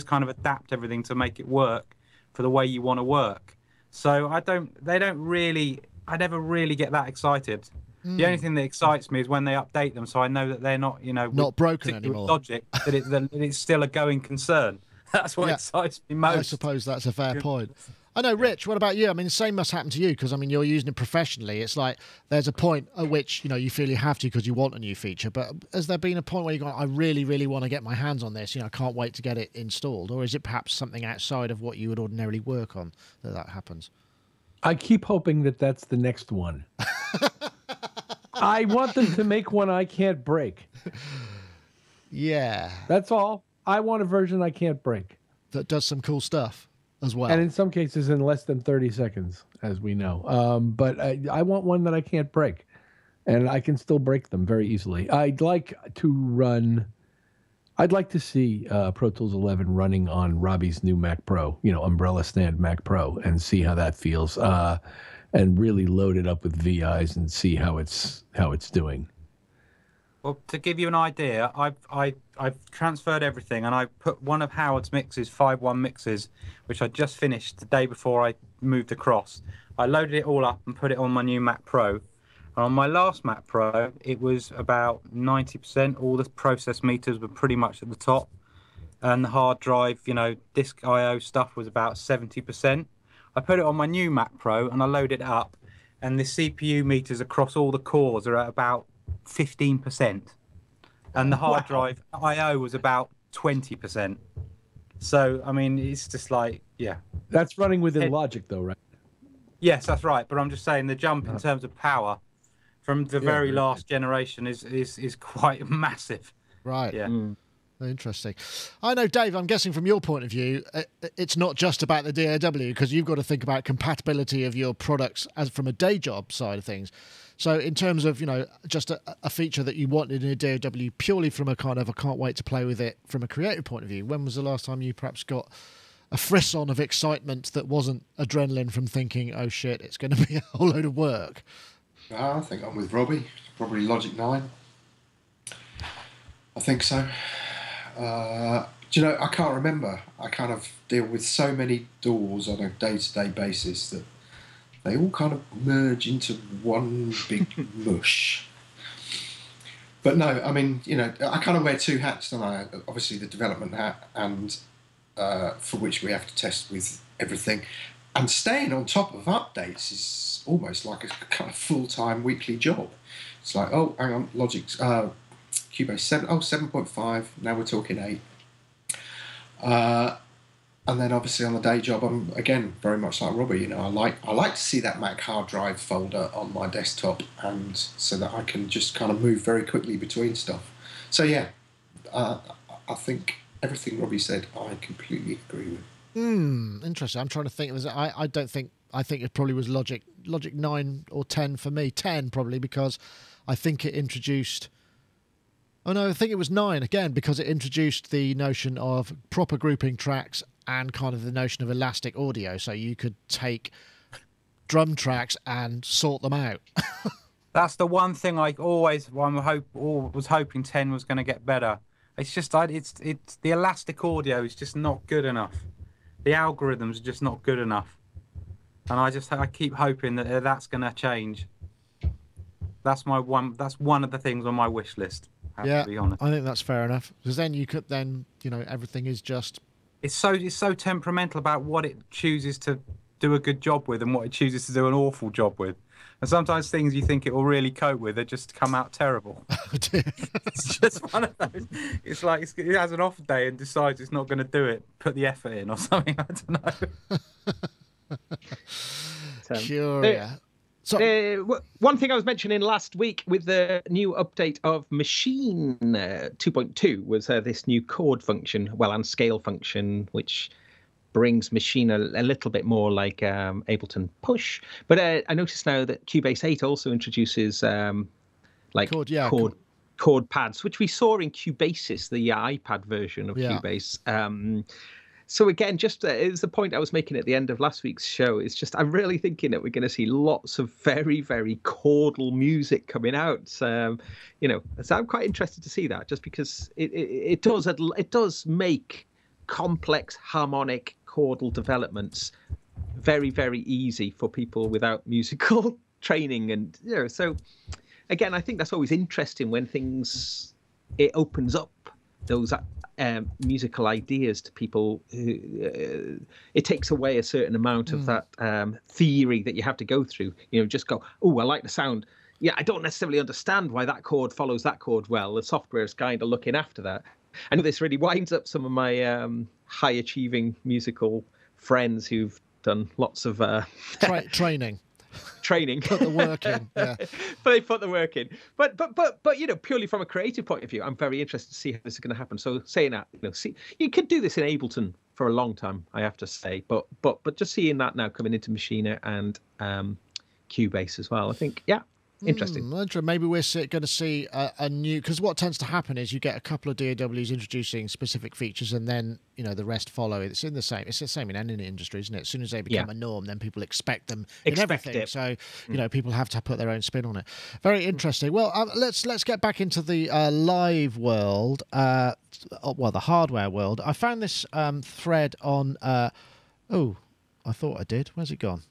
kind of adapt everything to make it work for the way you want to work. So I never really get that excited. The only thing that excites me is when they update them, so I know that they're not, not broken anymore. Logic, that it's still a going concern. That's what excites me most. I suppose that's a fair point. I know, Rich, what about you? I mean, the same must happen to you because, you're using it professionally. It's like there's a point at which, you feel you have to because you want a new feature. But has there been a point where you go, I really, really want to get my hands on this, I can't wait to get it installed? Or is it perhaps something outside of what you would ordinarily work on that happens? I keep hoping that that's the next one. I want them to make one I can't break. Yeah. That's all. I want a version I can't break. That does some cool stuff as well. And in some cases in less than 30 seconds, as we know. But I want one that I can't break. And I can still break them very easily. I'd like to see Pro Tools 11 running on Robbie's new Mac Pro, umbrella stand Mac Pro, and see how that feels. And really load it up with VIs and see how it's doing. Well, to give you an idea, I've transferred everything, and I put one of Howard's mixes, 5.1 mixes, which I just finished the day before I moved across. I loaded it all up and put it on my new Mac Pro. And on my last Mac Pro, it was about 90%. All the process meters were pretty much at the top. and the hard drive, disk I/O stuff was about 70%. I put it on my new Mac Pro and I loaded it up, and the CPU meters across all the cores are at about 15%, and the hard drive I/O was about 20%. So, I mean, it's just like, yeah. That's running within Logic, though, right? Yes, that's right. But I'm just saying the jump in terms of power from the very last generation is quite massive. Right. Yeah. Interesting. I know, Dave, I'm guessing from your point of view, it's not just about the DAW, because you've got to think about compatibility of your products as from a day job side of things. So in terms of, just a feature that you wanted in a DAW purely from a kind of, I can't wait to play with it from a creative point of view, when was the last time you perhaps got a frisson of excitement that wasn't adrenaline from thinking, oh shit, it's going to be a whole load of work? I think I'm with Robbie. Probably Logic 9. I think so. Do you know, I can't remember. I kind of deal with so many DAWs on a day-to-day basis that they all kind of merge into one big mush. But no, I mean, I kind of wear two hats, don't I? Obviously the development hat, and for which we have to test with everything. And staying on top of updates is almost like a kind of full-time weekly job. It's like, oh, hang on, Logic's Cubase 7.5, now we're talking 8. And then obviously on the day job, I'm again very much like Robbie. I like to see that Mac hard drive folder on my desktop, and so that I can just kind of move very quickly between stuff. So yeah, I think everything Robbie said, I completely agree with. Interesting. I'm trying to think. I think it probably was Logic 9 or 10 for me. 10 probably, because I think it introduced. Oh no, I think it was 9 again, because it introduced the notion of proper grouping tracks and kind of the notion of elastic audio, so you could take drum tracks and sort them out. That's the one thing I always was hoping 10 was going to get better. It's just it's the elastic audio is just not good enough. The algorithms are just not good enough, and I keep hoping that that's going to change. That's one of the things on my wish list. Yeah, to be honest. I think that's fair enough, because then you could everything is just. It's so temperamental about what it chooses to do a good job with and what it chooses to do an awful job with. And sometimes things you think it will really cope with, they just come out terrible. It's just one of those. It's like it has an off day and decides it's not going to do it, put the effort in or something. I don't know. Sure, yeah. One thing I was mentioning last week with the new update of Machine 2.2 was this new chord function, and scale function, which brings Machine a little bit more like Ableton Push. But I noticed now that Cubase 8 also introduces chord pads, which we saw in Cubasis, the iPad version of Cubase. So again, just it was the point I was making at the end of last week's show. It's just I'm really thinking that we're going to see lots of very, very chordal music coming out. So I'm quite interested to see that, just because it does make complex harmonic chordal developments very, very easy for people without musical training, and so again, I think that's always interesting when it opens up those musical ideas to people who it takes away a certain amount of that theory that you have to go through. Just go, oh, I like the sound. Yeah, I don't necessarily understand why that chord follows that chord well. The software is kind of looking after that. And this really winds up some of my high achieving musical friends who've done lots of training. Put the work in, yeah. But they put the work in. But purely from a creative point of view, I'm very interested to see how this is going to happen. So saying that, you could do this in Ableton for a long time, I have to say. But just seeing that now coming into Machina and Cubase as well, I think, yeah. Interesting. Maybe we're going to see a new, because what tends to happen is you get a couple of DAWs introducing specific features, and then the rest follow. It's the same in any industry, isn't it? As soon as they become a norm, then people expect them in everything. So people have to put their own spin on it. Very interesting. Well, let's get back into the live world. The hardware world. I found this thread on. I thought I did. Where's it gone?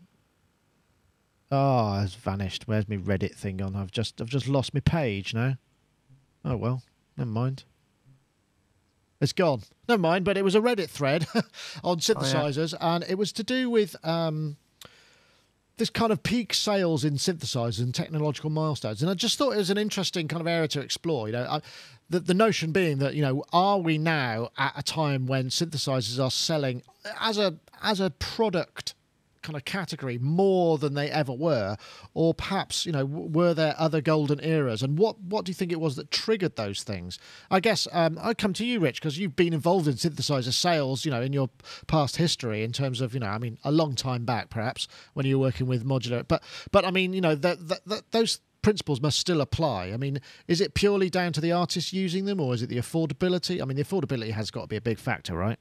Oh, it's vanished. Where's my Reddit thing gone? I've just lost my page now. Oh well, never mind. It's gone. Never mind, but it was a Reddit thread on synthesizers, and it was to do with this kind of peak sales in synthesizers and technological milestones. And I just thought it was an interesting kind of area to explore. The notion being that, are we now at a time when synthesizers are selling as a product kind of category more than they ever were, or perhaps were there other golden eras, and what do you think it was that triggered those things? I guess I'd come to you, Rich, because you've been involved in synthesizer sales in your past history, in terms of a long time back perhaps when you were working with modular, but I mean those principles must still apply. I mean, is it purely down to the artists using them, or is it the affordability? I mean, the affordability has got to be a big factor, right?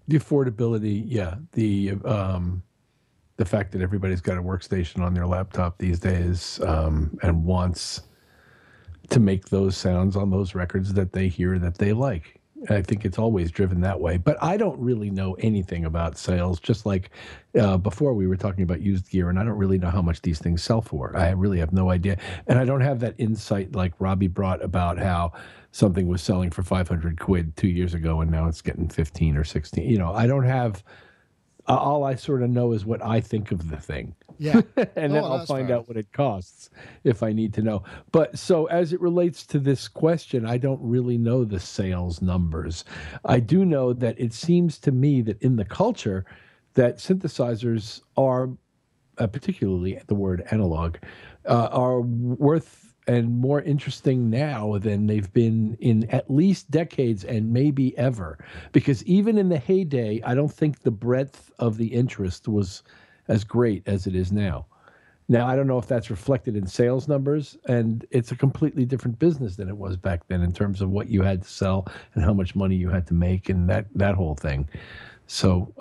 The affordability, yeah. The fact that everybody's got a workstation on their laptop these days, and wants to make those sounds on those records that they hear that they like. I think it's always driven that way. But I don't really know anything about sales. Just like before we were talking about used gear, and I don't really know how much these things sell for. I really have no idea. And I don't have that insight like Robbie brought about how something was selling for 500 quid 2 years ago and now it's getting 15 or 16. I don't have... all I sort of know is what I think of the thing. Yeah. And then I'll find out what it costs if I need to know. But so as it relates to this question, I don't really know the sales numbers. I do know that it seems to me that in the culture that synthesizers are, particularly the word analog, are worth and more interesting now than they've been in at least decades and maybe ever. Because even in the heyday, I don't think the breadth of the interest was as great as it is now. Now, I don't know if that's reflected in sales numbers, and it's a completely different business than it was back then in terms of what you had to sell and how much money you had to make and that whole thing. So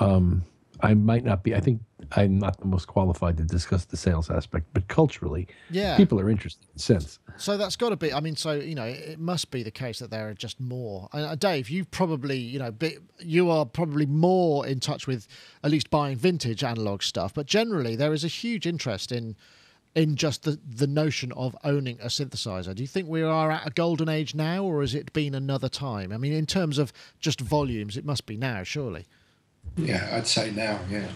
I might not be, I think I'm not the most qualified to discuss the sales aspect, but culturally, people are interested in synths. So that's got to be, I mean, so, it must be the case that there are just more. Dave, you probably, you are probably more in touch with at least buying vintage analog stuff, but generally there is a huge interest in just the notion of owning a synthesizer. Do you think we are at a golden age now, or has it been another time? I mean, in terms of just volumes, it must be now, surely. Yeah, I'd say now, yeah.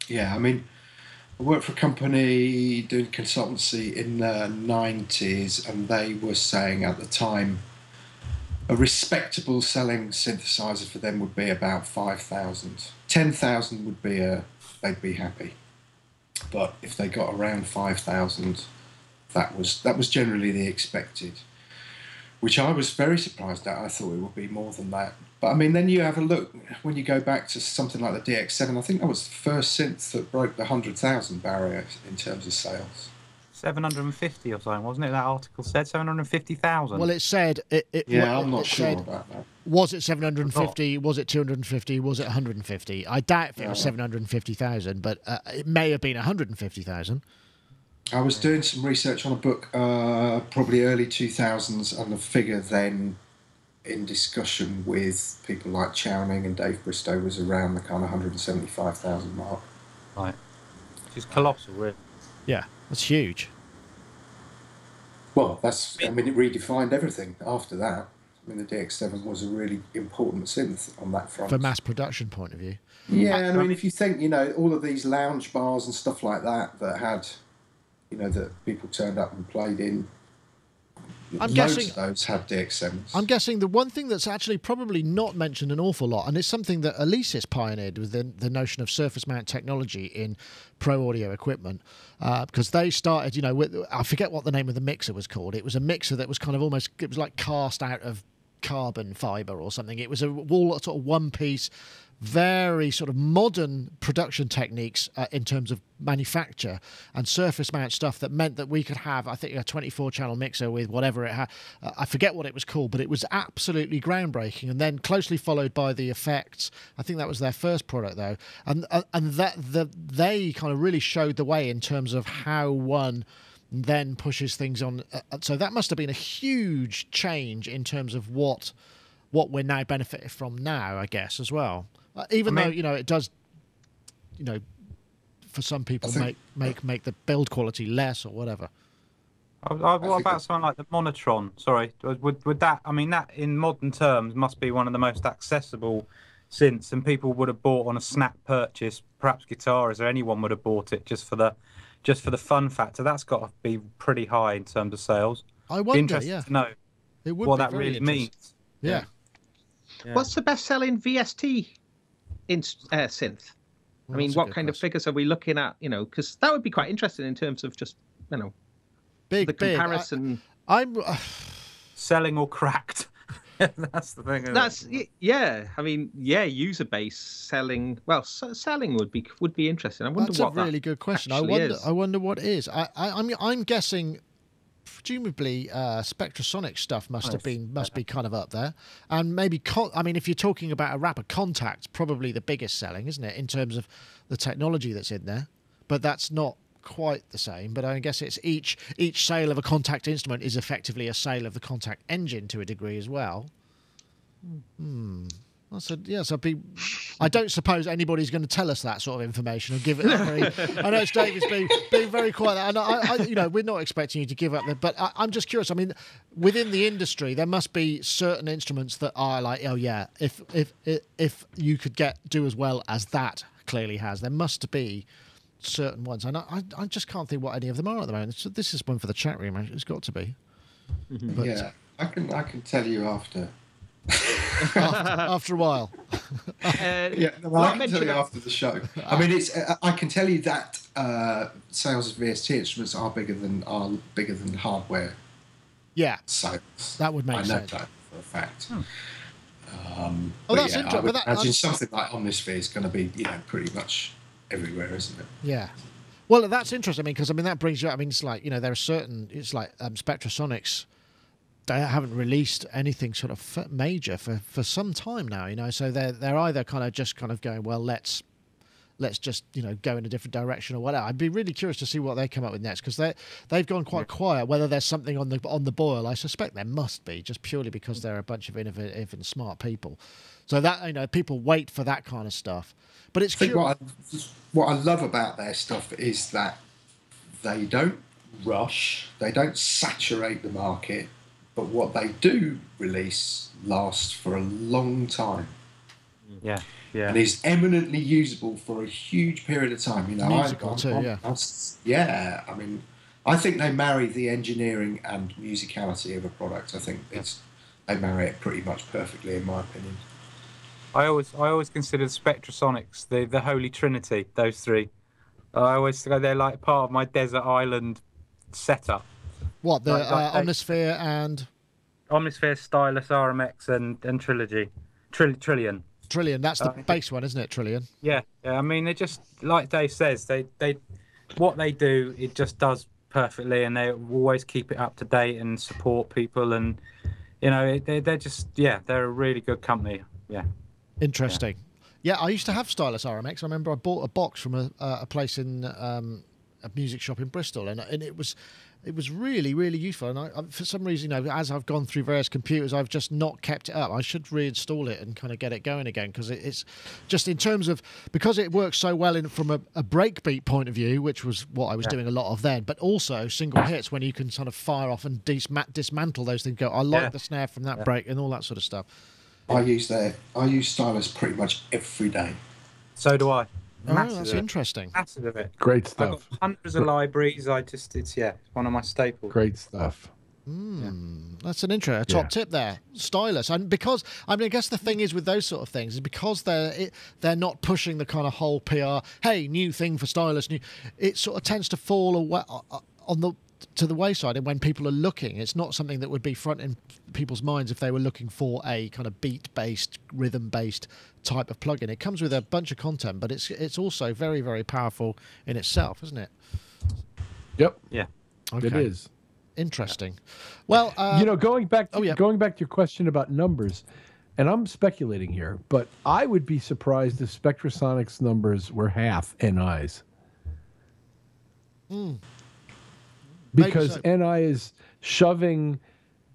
Yeah, I mean, I worked for a company doing consultancy in the 90s, and they were saying at the time a respectable selling synthesizer for them would be about 5,000. 10,000 would be they'd be happy. But if they got around 5,000, that was generally the expected, which I was very surprised at. I thought it would be more than that. But I mean, then you have a look, when you go back to something like the DX7, I think that was the first synth that broke the 100,000 barrier in terms of sales. 750 or something, wasn't it? That article said 750,000. Well, it said... I'm not sure about that. Was it 750? Was it 250? Was it 150? I doubt if it was 750,000, but it may have been 150,000. I was doing some research on a book, probably early 2000s, and the figure then, in discussion with people like Chowning and Dave Bristow, was around the kind of 175,000 mark. Right. Which is colossal, really. Yeah, that's huge. Well, it redefined everything after that. I mean, the DX7 was a really important synth on that front. From a mass production point of view. Yeah, and I mean, if you think, all of these lounge bars and stuff like that had, that people turned up and played in, Loads of those have DX7s. I'm guessing the one thing that's actually probably not mentioned an awful lot, and it's something that Alesis pioneered with the notion of surface mount technology in pro audio equipment, because they started, I forget what the name of the mixer was called. It was a mixer that was kind of it was like cast out of carbon fiber or something. It was all sort of one piece, very sort of modern production techniques in terms of manufacture and surface mount stuff that meant that we could have, I think, a 24-channel mixer with whatever it had. I forget what it was called, but it was absolutely groundbreaking. And then closely followed by the Effects. I think that was their first product, though. And they kind of really showed the way in terms of how one then pushes things on. So that must have been a huge change in terms of what we're now benefiting from now, I guess, as well. Even though, it does, for some people make the build quality less or whatever. What about something like the Monotron? Sorry, would that? I mean, that in modern terms must be one of the most accessible synths, and people would have bought on a snap purchase. Perhaps guitarists or anyone would have bought it just for the fun factor. That's got to be pretty high in terms of sales. I wonder, interested to know what that really means. Yeah. What's the best-selling VST synth? I mean, what kind of figures are we looking at? You know, because that would be quite interesting in terms of just, you know, the comparison. I'm selling or cracked. That's the thing. That's yeah. I mean, yeah, user base selling. Well, selling would be interesting. I wonder that's a really good question. I wonder what it is. I'm guessing. Presumably, Spectrasonic stuff must be kind of up there, and maybe I mean, if you're talking about a rapper, Contact's probably the biggest selling, isn't it, in terms of the technology that's in there? But that's not quite the same. But I guess it's each sale of a Contact instrument is effectively a sale of the Contact engine to a degree as well. I don't suppose anybody's going to tell us that sort of information or give it that very. I know David's being very quiet, and I we're not expecting you to give up there, but I'm just curious. I mean, within the industry, there must be certain instruments that are like, oh yeah, if you could do as well as that clearly has, there must be certain ones, and I just can't think what any of them are at the moment. So this is one for the chat room. It's got to be. But, yeah, I can tell you after. After a while. I can tell you after the show. I mean, I can tell you that sales of VST instruments are bigger than hardware. Yeah, sales. That would make sense. I know that for a fact. That's interesting. I would imagine something like Omnisphere is going to be, pretty much everywhere, isn't it? Yeah. Well, that's interesting. I mean, because that brings you. I mean, it's like there are certain. It's like Spectrasonics. They haven't released anything sort of major for some time now, so they're either kind of going, well, let's just go in a different direction or whatever. I'd be really curious to see what they come up with next, because they've gone quite quiet. Whether there's something on the boil, I suspect there must be, just purely because they're a bunch of innovative and smart people. So that people wait for that kind of stuff. But it's what I love about their stuff is that they don't rush, they don't saturate the market. But what they do release lasts for a long time. Yeah. And is eminently usable for a huge period of time. Musical too, yeah. I mean, I think they marry the engineering and musicality of a product. I think they marry it pretty much perfectly, in my opinion. I always consider Spectrasonics the holy trinity. Those three. I always go, they're like part of my desert island setup. What, the Omnisphere and... Omnisphere, Stylus, RMX, and Trilogy. Trillion. Trillion, that's the base one, isn't it, Trillion? Yeah. I mean, they just, like Dave says, they what they do, it just does perfectly, and they always keep it up to date and support people, and, they're just, they're a really good company. Yeah. Interesting. Yeah, I used to have Stylus RMX. I remember I bought a box from a place in a music shop in Bristol, and it was really, really useful. And I, for some reason, as I've gone through various computers, I've just not kept it up. I should reinstall it and kind of get it going again, because it's just in terms of, because it works so well from a breakbeat point of view, which was what I was doing a lot of then, but also single hits when you can sort of fire off and dismantle those things. Go, I like the snare from that break and all that sort of stuff. I use Stylus pretty much every day. So do I. That's interesting. Massive of it. Great stuff. I've got hundreds of libraries. It's one of my staples. Great stuff. That's an top tip there, Stylus. And because I guess the thing is with those sort of things is because they're not pushing the kind of whole PR. Hey, new thing for Stylus. It sort of tends to fall away to the wayside, and when people are looking, it's not something that would be front in people's minds if they were looking for a kind of beat-based, rhythm-based type of plugin. It comes with a bunch of content, but it's also very, very powerful in itself, isn't it? Yep. Yeah. Okay. It is. Interesting. Well, going back to your question about numbers, and I'm speculating here, but I would be surprised if Spectrasonics numbers were half NI's. Because NI is shoving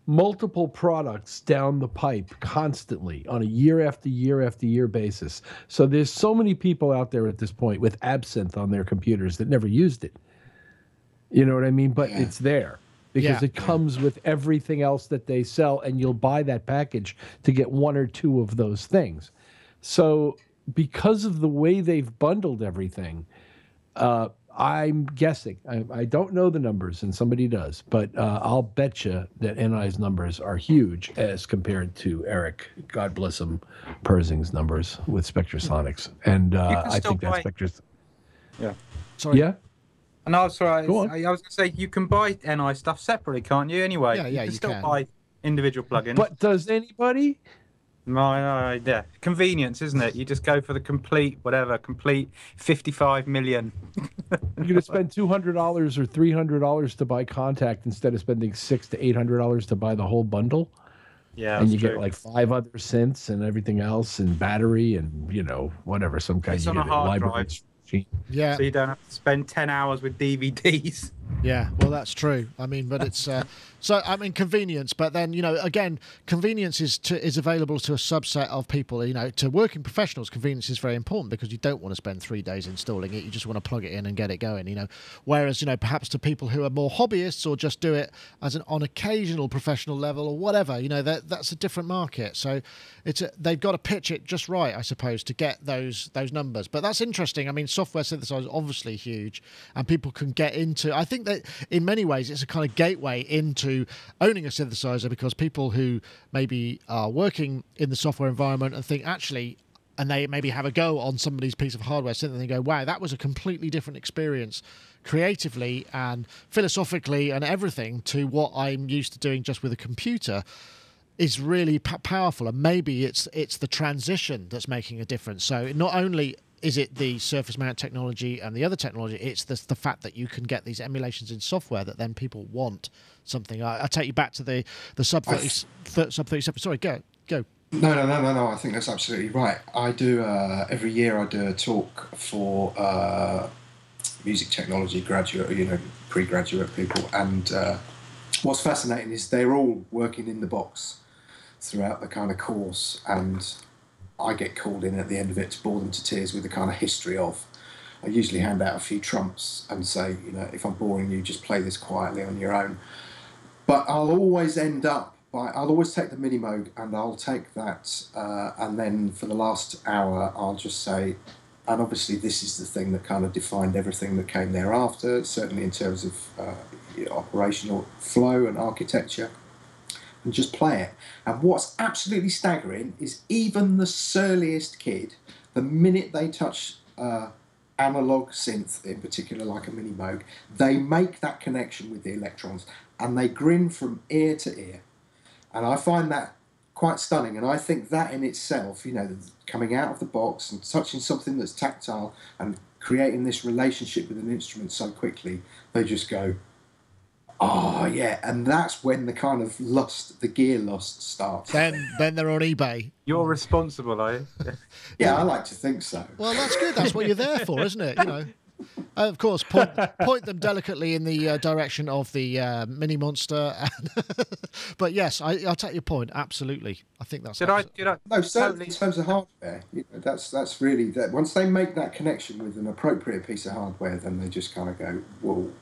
multiple products down the pipe constantly on a year after year after year basis. So there's so many people out there at this point with Absinthe on their computers that never used it. You know what I mean? But it's there. because it comes with everything else that they sell, and you'll buy that package to get one or two of those things. So because of the way they've bundled everything, I'm guessing, I don't know the numbers, and somebody does, but I'll bet you that NI's numbers are huge as compared to Eric, God bless him, Persing's numbers with Spectrasonics. And I think that Spectras... Yeah. Sorry. Yeah? No, sorry. Go on. I was going to say, you can buy NI stuff separately, can't you? Anyway, Yeah, you can still buy individual plugins. But does anybody? No, yeah. Convenience, isn't it? You just go for the complete 55 million. You're going to spend $200 or $300 to buy Contact instead of spending $600 to $800 to buy the whole bundle. Yeah, and you get like 5 other synths and everything else, and battery, and whatever, some kind it's of on a hard library. Yeah. So you don't have to spend 10 hours with DVDs. Yeah, well, that's true. I mean, but it's convenience. But then, again, convenience is available to a subset of people. To working professionals, convenience is very important because you don't want to spend 3 days installing it. You just want to plug it in and get it going. Whereas, perhaps to people who are more hobbyists or just do it as on occasional professional level or whatever, that's a different market. So they've got to pitch it just right, I suppose, to get those numbers. But that's interesting. I mean, software synthesizers obviously huge, and people can get into. I think that in many ways it's a kind of gateway into owning a synthesizer, because people who maybe are working in the software environment and think actually, and they maybe have a go on somebody's piece of hardware synth and they go, wow, that was a completely different experience creatively and philosophically and everything to what I'm used to doing just with a computer, is really powerful. And maybe it's the transition that's making a difference. So not only is it the surface mount technology and the other technology, it's the fact that you can get these emulations in software that then people want something. I take you back to the sub 37. Sorry, go. No. I think that's absolutely right. I do every year. I do a talk for music technology graduate, pre-graduate people, and what's fascinating is they're all working in the box throughout the kind of course, and I get called in at the end of it to bore them to tears with the kind of history of. I usually hand out a few trumps and say, if I'm boring you, just play this quietly on your own. But I'll always end up I'll always take the Mini Moog, and I'll take that, and then for the last hour, I'll just say, and obviously this is the thing that kind of defined everything that came thereafter, certainly in terms of operational flow and architecture, and just play it. And what's absolutely staggering is even the surliest kid, the minute they touch analog synth, in particular like a Mini Moog, they make that connection with the electrons, and they grin from ear to ear. And I find that quite stunning, and I think that in itself, coming out of the box and touching something that's tactile and creating this relationship with an instrument so quickly, they just go, oh yeah, and that's when the kind of the gear lust starts. Then they're on eBay. You're responsible, are you? Yeah, I like to think so. Well, that's good. That's what you're there for, isn't it? Of course, point them delicately in the direction of the Mini Monster. But yes, I'll take your point. Absolutely, I think that's. No, certainly in terms of hardware, that's really that. Once they make that connection with an appropriate piece of hardware, then they just kind of go, whoa.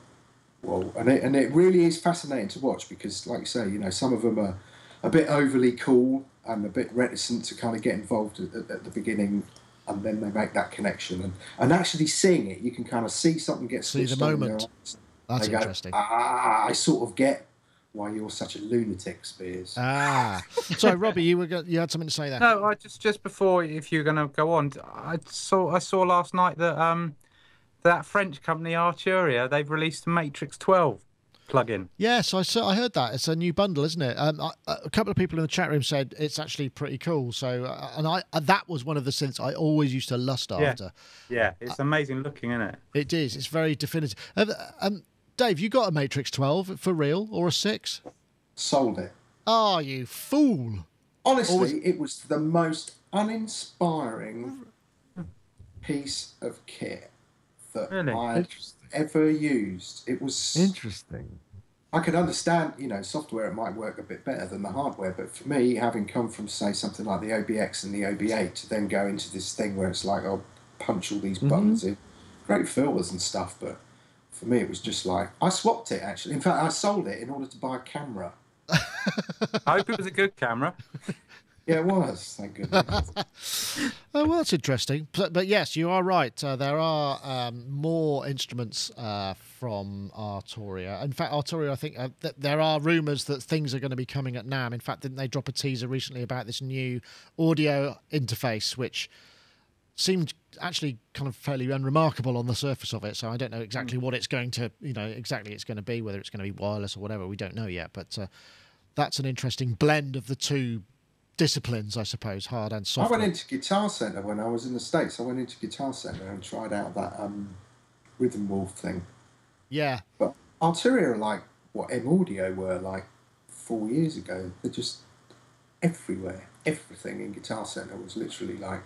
And it really is fascinating to watch, because, like you say, some of them are a bit overly cool and a bit reticent to kind of get involved at the beginning, and then they make that connection. And actually seeing it, you can kind of see something get switched on. See the moment. That's interesting. I sort of get why you're such a lunatic, Spears. Sorry, Robbie, you had something to say there. No, just before, if you're going to go on, I saw last night that that French company Arturia, they've released a Matrix 12 plugin. Yes, I heard that. It's a new bundle, isn't it? A couple of people in the chat room said it's actually pretty cool. So, that was one of the synths I always used to lust after. Yeah, it's amazing looking, isn't it? It is. It's very definitive. Dave, you got a Matrix 12 for real, or a 6? Sold it. Oh, you fool! Honestly, it was the most uninspiring piece of kit that I'd ever used. It was interesting. I could understand, software, it might work a bit better than the hardware, but for me, having come from, say, something like the OBX and the OB8 to then go into this thing where it's like, I'll punch all these buttons in, great filters and stuff, but for me, it was just like, I swapped it actually. In fact, I sold it in order to buy a camera. I hope it was a good camera. Yeah, it was. Thank goodness. Oh, well, that's interesting. But yes, you are right. There are more instruments from Arturia. In fact, Arturia, I think there are rumours that things are going to be coming at NAMM. In fact, didn't they drop a teaser recently about this new audio interface, which seemed actually kind of fairly unremarkable on the surface of it. So I don't know exactly what it's going to, it's going to be, whether it's going to be wireless or whatever. We don't know yet. But that's an interesting blend of the two disciplines, I suppose, hard and soft. I went into Guitar Center when I was in the States. I went into Guitar Center and tried out that Rhythm Wolf thing. Yeah. But Arturia are like what M-Audio were like 4 years ago. They're just everywhere. Everything in Guitar Center was literally like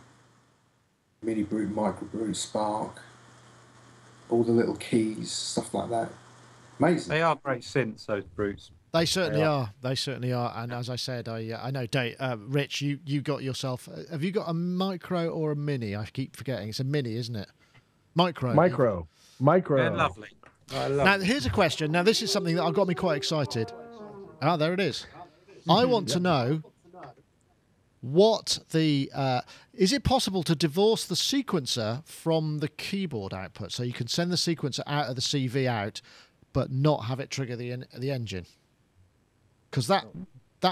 Mini Brute, Micro Brute, Spark, all the little keys, stuff like that. Amazing. They are great synths, those brutes. They certainly are. They certainly are. And as I said, I know, Dave, Rich, you got yourself. Have you got a micro or a mini? I keep forgetting. It's a mini, isn't it? Micro. Yeah, lovely. Now, here's a question. Now, this is something that got me quite excited. Ah, there it is. I want to know what the... is it possible to divorce the sequencer from the keyboard output? So you can send the sequencer out of the CV out, but not have it trigger the engine? Because that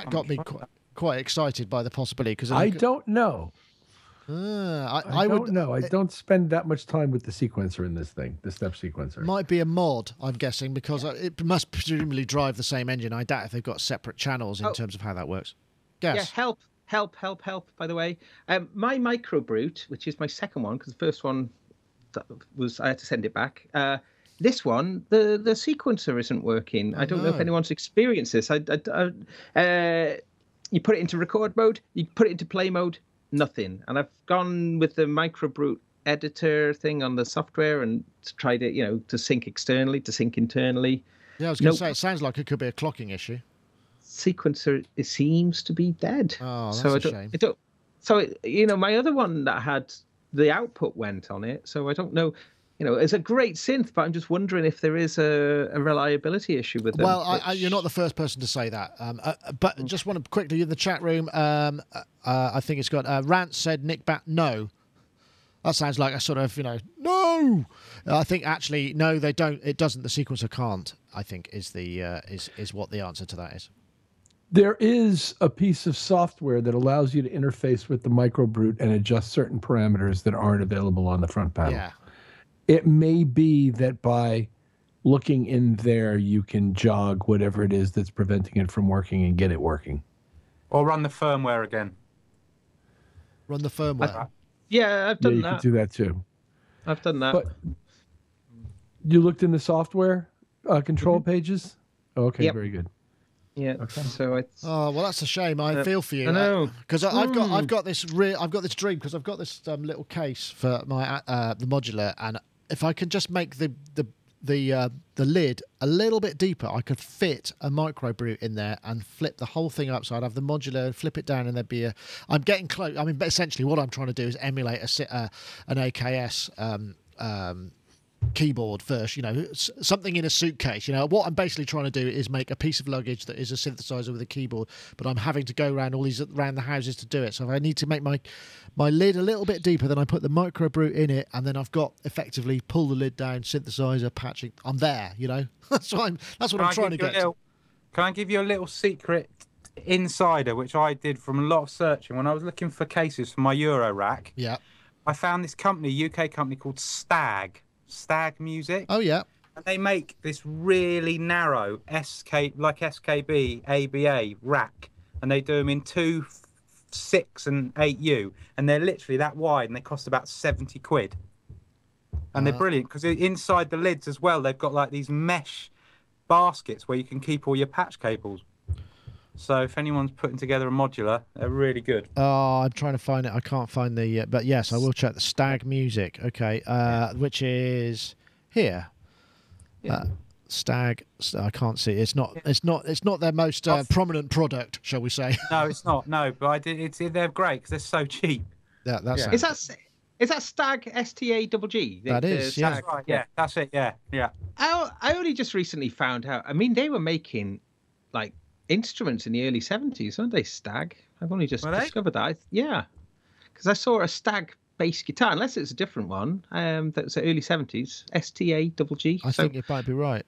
got me quite excited by the possibility. Because I don't know. I don't know. I don't spend that much time with the sequencer in this thing, the step sequencer. Might be a mod, I'm guessing, because it must presumably drive the same engine. I doubt if they've got separate channels in terms of how that works. Guess. Yeah, help, by the way. My Micro Brute, which is my second one, because the first one I had to send it back. This one, the sequencer isn't working. I don't know if anyone's experienced this. You put it into record mode, you put it into play mode, nothing. And I've gone with the Micro Brute editor thing on the software and tried it, to sync externally, to sync internally. Yeah, I was going to say, it sounds like it could be a clocking issue. Sequencer, it seems to be dead. Oh, that's a shame. My other one that had the output went on it, so I don't know. It's a great synth, but I'm just wondering if there is a reliability issue with it. Well, you're not the first person to say that. But just want to quickly, in the chat room, I think it's got Rant said Nick Bat no. That sounds like a sort of, no. I think actually, no, they don't. It doesn't. The sequencer can't, I think, is what the answer to that is. There is a piece of software that allows you to interface with the Micro Brute and adjust certain parameters that aren't available on the front panel. Yeah. It may be that by looking in there, you can jog whatever it is that's preventing it from working and get it working. Or run the firmware again. Run the firmware. Yeah, I've done that. You can do that too. I've done that. But you looked in the software control pages? Okay, yep. Very good. Yeah. Okay. So it's. Oh well, that's a shame. I feel for you. I know, because I've got this dream because I've got this little case for my the modular, and if I can just make the lid a little bit deeper, I could fit a Micro Brute in there and flip the whole thing up. So I'd have the modular, flip it down, and there'd be I'm getting close. I mean, essentially, what I'm trying to do is emulate an AKS. Keyboard version, something in a suitcase. What I'm basically trying to do is make a piece of luggage that is a synthesizer with a keyboard, but I'm having to go around around the houses to do it. So if I need to make my lid a little bit deeper, then I put the Micro Brute in it, and then I've got effectively pull the lid down, synthesizer, patching. I'm there, That's what I'm trying to get. Can I give you a little secret insider, which I did from a lot of searching when I was looking for cases for my Euro rack? Yeah. I found this UK company called Stag Music. Oh yeah. And they make this really narrow SKB ABA rack, and they do them in 2, 6 and 8U, and they're literally that wide, and they cost about 70 quid. And they're brilliant because inside the lids as well, they've got like these mesh baskets where you can keep all your patch cables. So if anyone's putting together a modular, they're really good. Oh, I'm trying to find it. I can't find the... but yes, I will check the Stag Music. Okay, which is here. Yeah. Stag. I can't see. It's not their most prominent product, shall we say? No, it's not. No, but they're great because they're so cheap. That's Is Is that Stag STAGG? That is, yeah. That's right. Yeah, that's it. Yeah, yeah. I only just recently found out. I mean, they were making like instruments in the early 70s, weren't they? Stag. I've only just discovered that. Yeah, because I saw a Stag bass guitar, unless it's a different one. That's the early 70s. STAGG. I think it might be right.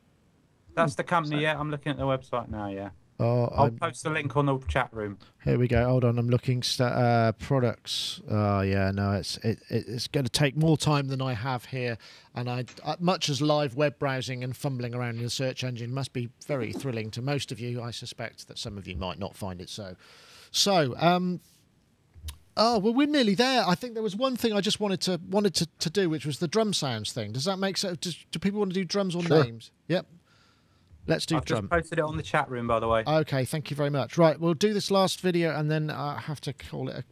That's the company. Yeah, I'm looking at the website now. Yeah. Oh, I'll post the link on the chat room. Here we go. Hold on, I'm looking products. Oh yeah, no, it's going to take more time than I have here, and I much as live web browsing and fumbling around in the search engine must be very thrilling to most of you. I suspect that some of you might not find it so. So, oh well, we're nearly there. I think there was one thing I just wanted to do, which was the drum sounds thing. Does that make sense? Do people want to do drums or names? Yep. Let's do drum. I've just posted it on the chat room, by the way. Okay, thank you very much. Right, we'll do this last video and then I have to call it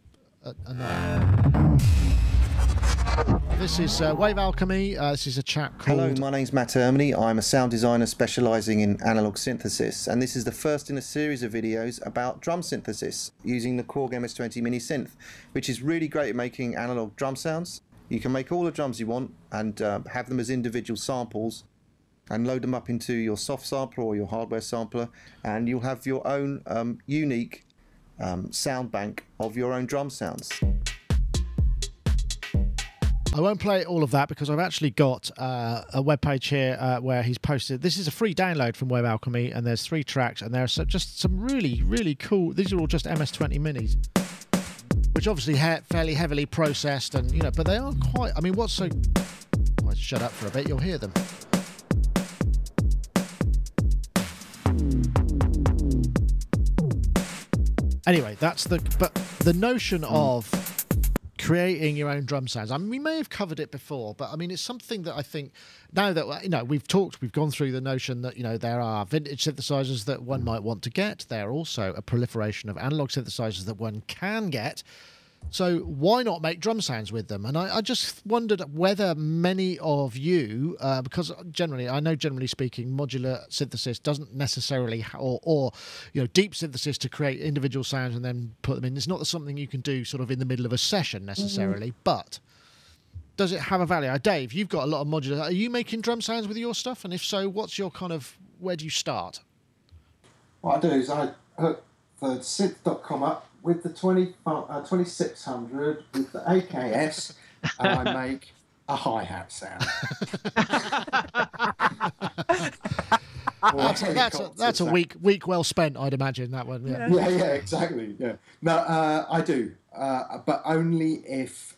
a night. This is Wave Alchemy. This is a chap called... Hello, my name's Matt Erminy. I'm a sound designer specialising in analog synthesis, and this is the first in a series of videos about drum synthesis using the Korg MS-20 Mini Synth, which is really great at making analog drum sounds. You can make all the drums you want and have them as individual samples, and load them up into your soft sampler or your hardware sampler, and you'll have your own unique sound bank of your own drum sounds. I won't play all of that because I've actually got a webpage here where he's posted. This is a free download from Wave Alchemy, and there's 3 tracks, and there's just some really, really cool. These are all just MS-20 minis, which obviously fairly heavily processed, and you know, but they are quite. I mean, what's so? Well, shut up for a bit. You'll hear them. Anyway, but the notion of creating your own drum sounds. I mean, we may have covered it before, but I mean, it's something that I think now that, you know, we've gone through the notion that, you know, there are vintage synthesizers that one might want to get. There are also a proliferation of analog synthesizers that one can get. So why not make drum sounds with them? And I just wondered whether many of you, because generally speaking, modular synthesis doesn't necessarily, or you know, deep synthesis to create individual sounds and then put them in. It's not something you can do sort of in the middle of a session necessarily, but does it have a value? Dave, you've got a lot of modular. Are you making drum sounds with your stuff? And if so, what's your kind of, where do you start? What I do is I hook the synth.com up with the 2600 with the AKS, and I make a hi-hat sound. That's a week well spent, I'd imagine, that one. Yeah, exactly. Yeah. No, I do, but only if.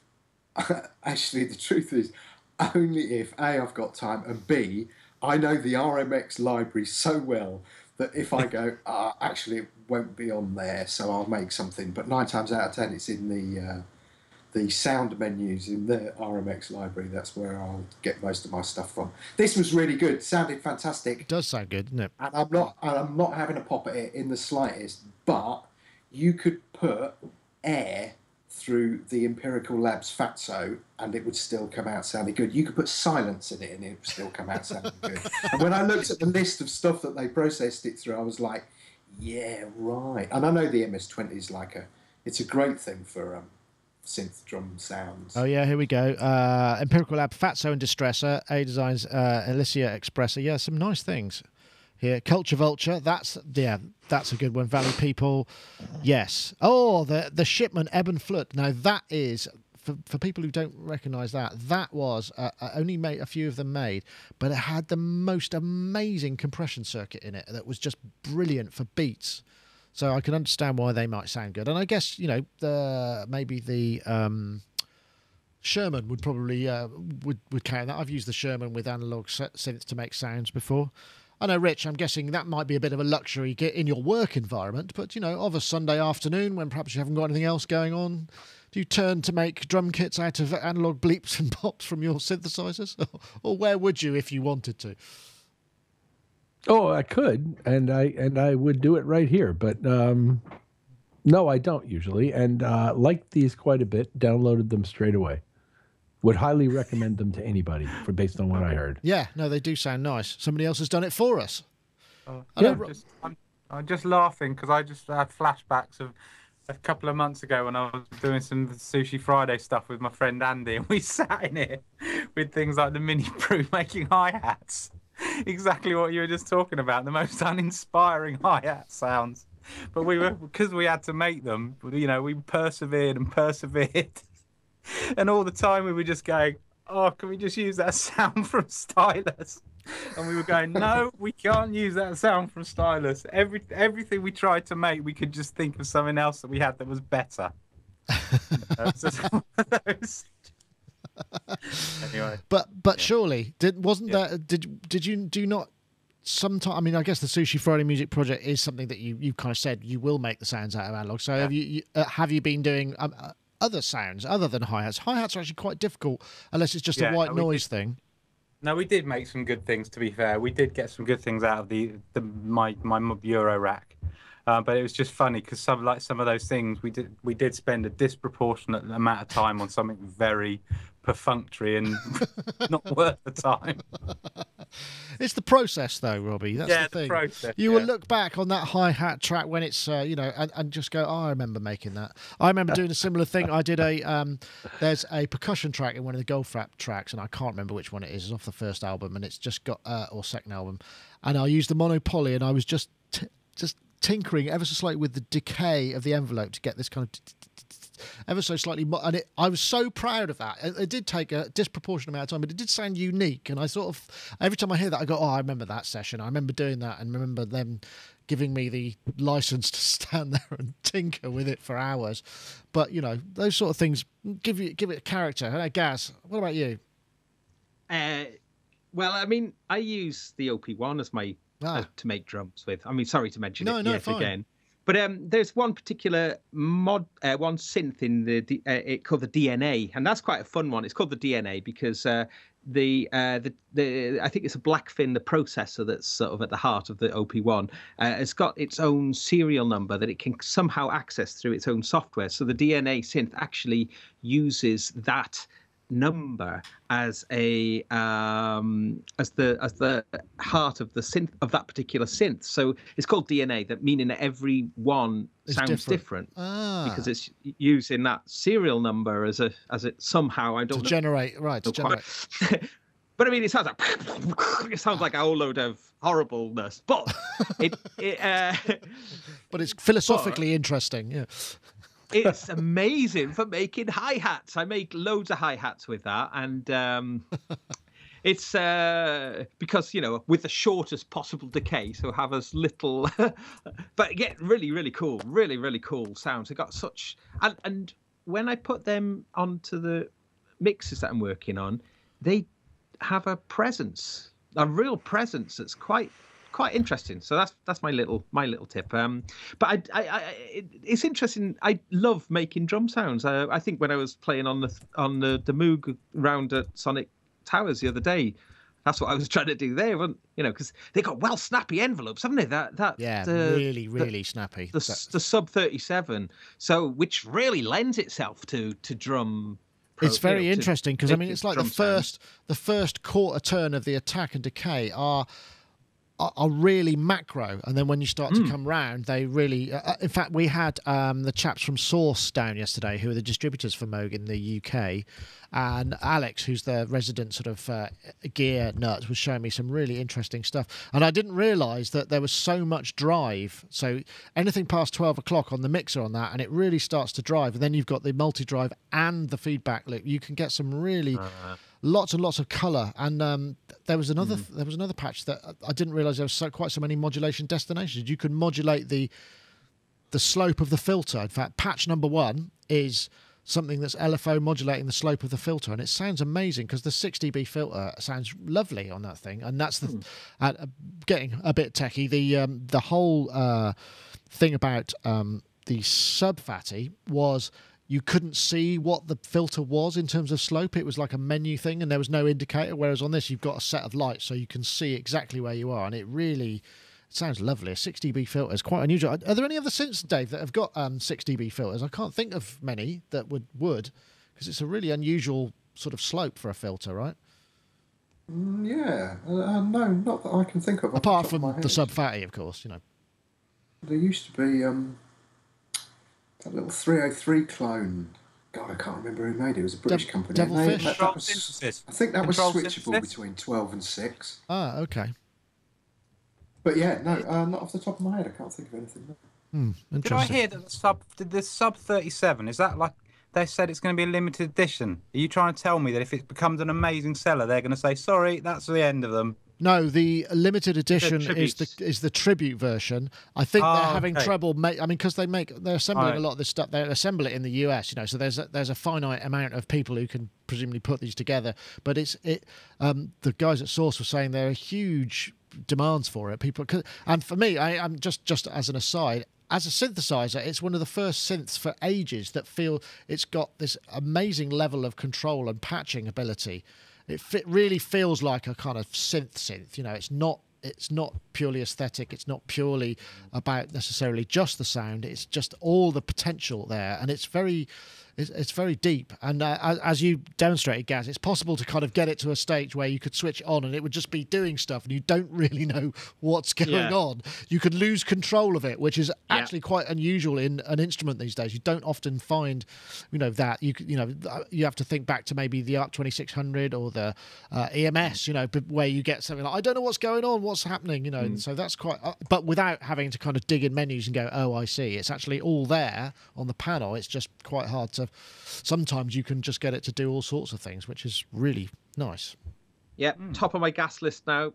Actually, the truth is, only if A, I've got time, and B, I know the RMX library so well that if I go, actually, it won't be on there, so I'll make something. But 9 times out of 10, it's in the sound menus in the RMX library. That's where I'll get most of my stuff from. This was really good. Sounded fantastic. It does sound good, doesn't it? And I'm not having a pop at it in the slightest. But you could put air through the Empirical Labs Fatso and it would still come out sounding good. You could put silence in it and it would still come out sounding good. And when I looked at the list of stuff that they processed it through, I was like, yeah, right. And I know the MS-20 is it's a great thing for synth drum sounds. Oh yeah, here we go. Empirical Lab Fatso and Distressor, A Designs Alicia Expressor. Yeah, some nice things here. Culture Vulture, that's a good one. Valley People, yes. Oh, the Shipman Ebb and Flood. Now that is, for people who don't recognise that was only a few of them made, but it had the most amazing compression circuit in it that was just brilliant for beats. So I can understand why they might sound good. And I guess, you know, maybe the Sherman would probably would count that. I've used the Sherman with analog synths to make sounds before. I know, Rich, I'm guessing that might be a bit of a luxury in your work environment, but, you know, of a Sunday afternoon when perhaps you haven't got anything else going on, do you turn to make drum kits out of analog bleeps and pops from your synthesizers? Or where would you if you wanted to? Oh, I could, and I would do it right here, but no, I don't usually, and liked these quite a bit, downloaded them straight away. Would highly recommend them to anybody based on what I heard. Yeah, no, they do sound nice. Somebody else has done it for us. I'm just laughing because I just had flashbacks of a couple of months ago when I was doing some Sushi Friday stuff with my friend Andy, and we sat in it with things like the Mini Brew making hi-hats. Exactly what you were just talking about, the most uninspiring hi-hat sounds. But because we had to make them, you know, we persevered and persevered. And all the time we were just going, oh, can we just use that sound from Stylus? And we were going, no, we can't use that sound from Stylus. Everything we tried to make, we could just think of something else that we had that was better. Anyway. But surely, did you do not sometime? I mean, I guess the Sushi Friday Music Project is something that you kind of said you will make the sounds out of analog. So have you been doing other sounds other than hi-hats? Hi-hats are actually quite difficult unless it's just a white noise thing. No, we did make some good things, to be fair. We did get some good things out of my Euro rack. But it was just funny because some of those things we did spend a disproportionate amount of time on something very perfunctory and not worth the time. It's the process, though, Robbie. That's the thing. Process, you will look back on that hi-hat track when it's and just go, oh, I remember making that. I remember doing a similar thing. I did there's a percussion track in one of the Goldfrapp tracks, and I can't remember which one it is. It's off the first album, and it's just got or second album, and I used the mono poly, and I was just tinkering ever so slightly with the decay of the envelope to get this kind of ever so slightly, and I was so proud of that. It did take a disproportionate amount of time, but it did sound unique, and I sort of, every time I hear that, I go, oh, I remember that session. I remember doing that, and remember them giving me the license to stand there and tinker with it for hours. But, you know, those sort of things give it a character. Hey, Gaz, what about you? Well, I mean, I use the OP1 as my to make drums with. I mean, sorry to mention it yet again. But there's one particular one synth in it called the DNA, and that's quite a fun one. It's called the DNA because I think it's a Blackfin, the processor that's sort of at the heart of the OP1. It's got its own serial number that it can somehow access through its own software. So the DNA synth actually uses that number as the heart of the synth of that particular synth. So it's called DNA, that meaning that every one sounds different because it's using that serial number as it somehow, I don't know, generate. But I mean, it sounds like a whole load of horribleness, but but it's philosophically interesting. Yeah. It's amazing for making hi-hats. I make loads of hi-hats with that, and it's because, you know, with the shortest possible decay, so have as little, but get really cool, really cool sounds. They got such, and when I put them onto the mixes that I'm working on, they have a real presence that's quite interesting. So that's my little tip. But it's interesting. I love making drum sounds. I think when I was playing on the Moog round at Sonic Towers the other day, that's what I was trying to do there. You know, because they got snappy envelopes, haven't they? Really snappy. The Sub 37, so which really lends itself to drum. It's very interesting because I mean, it's like the first quarter turn of the attack and decay are really macro, and then when you start to come round, they really in fact, we had the chaps from Source down yesterday, who are the distributors for Moog in the UK, and Alex, who's the resident sort of gear nut, was showing me some really interesting stuff, and I didn't realise that there was so much drive. So anything past 12 o'clock on the mixer on that, and it really starts to drive, and then you've got the multi-drive and the feedback loop. You can get some really lots and lots of colour, and there was another patch that I didn't realise there was quite so many modulation destinations. You could modulate the slope of the filter. In fact, patch number 1 is something that's LFO modulating the slope of the filter, and it sounds amazing because the 6 dB filter sounds lovely on that thing. And that's the getting a bit techie. The whole thing about the Sub Fatty was, you couldn't see what the filter was in terms of slope. It was like a menu thing, and there was no indicator, whereas on this you've got a set of lights, so you can see exactly where you are, and it sounds lovely. A 6 dB filter is quite unusual. Are there any other synths, Dave, that have got 6 dB filters? I can't think of many that would, because it's a really unusual sort of slope for a filter, right? Yeah. No, not that I can think of. Apart from the Sub Fatty, of course, you know. There used to be... That little 303 clone. God, I can't remember who made it. It was a British company. Devilfish? Control synthesis. I think that was Control switchable synthesis? between 12 and 6. Ah, okay. But yeah, no, not off the top of my head. I can't think of anything. Hmm, Did I interesting. hear that the sub 37, is that like they said it's going to be a limited edition? Are you trying to tell me that if it becomes an amazing seller, they're going to say, sorry, that's the end of them? No, the limited edition tributes. is the tribute version. I think they're having okay. trouble. because they're assembling Right. a lot of this stuff. They assemble it in the US, So there's a finite amount of people who can presumably put these together. But the guys at Source were saying there are huge demands for it. And for me, I'm just as an aside. As a synthesizer, it's one of the first synths for ages that feel it's got this amazing level of control and patching ability. It really feels like a kind of synth. It's not purely aesthetic. It's not purely about necessarily just the sound. It's just all the potential there, and it's very deep. And as you demonstrated, Gaz, it's possible to kind of get it to a stage where you could switch on and it would just be doing stuff, and you don't really know what's going on. You could lose control of it, which is actually quite unusual in an instrument these days. You don't often find, that you have to think back to maybe the ARC 2600 or the EMS, where you get something like, I don't know what's going on, what's happening, And so that's quite, but without having to kind of dig in menus and go, oh, I see. It's actually all there on the panel. It's just quite hard to. Sometimes you can just get it to do all sorts of things, which is really nice. Yeah, top of my gas list now.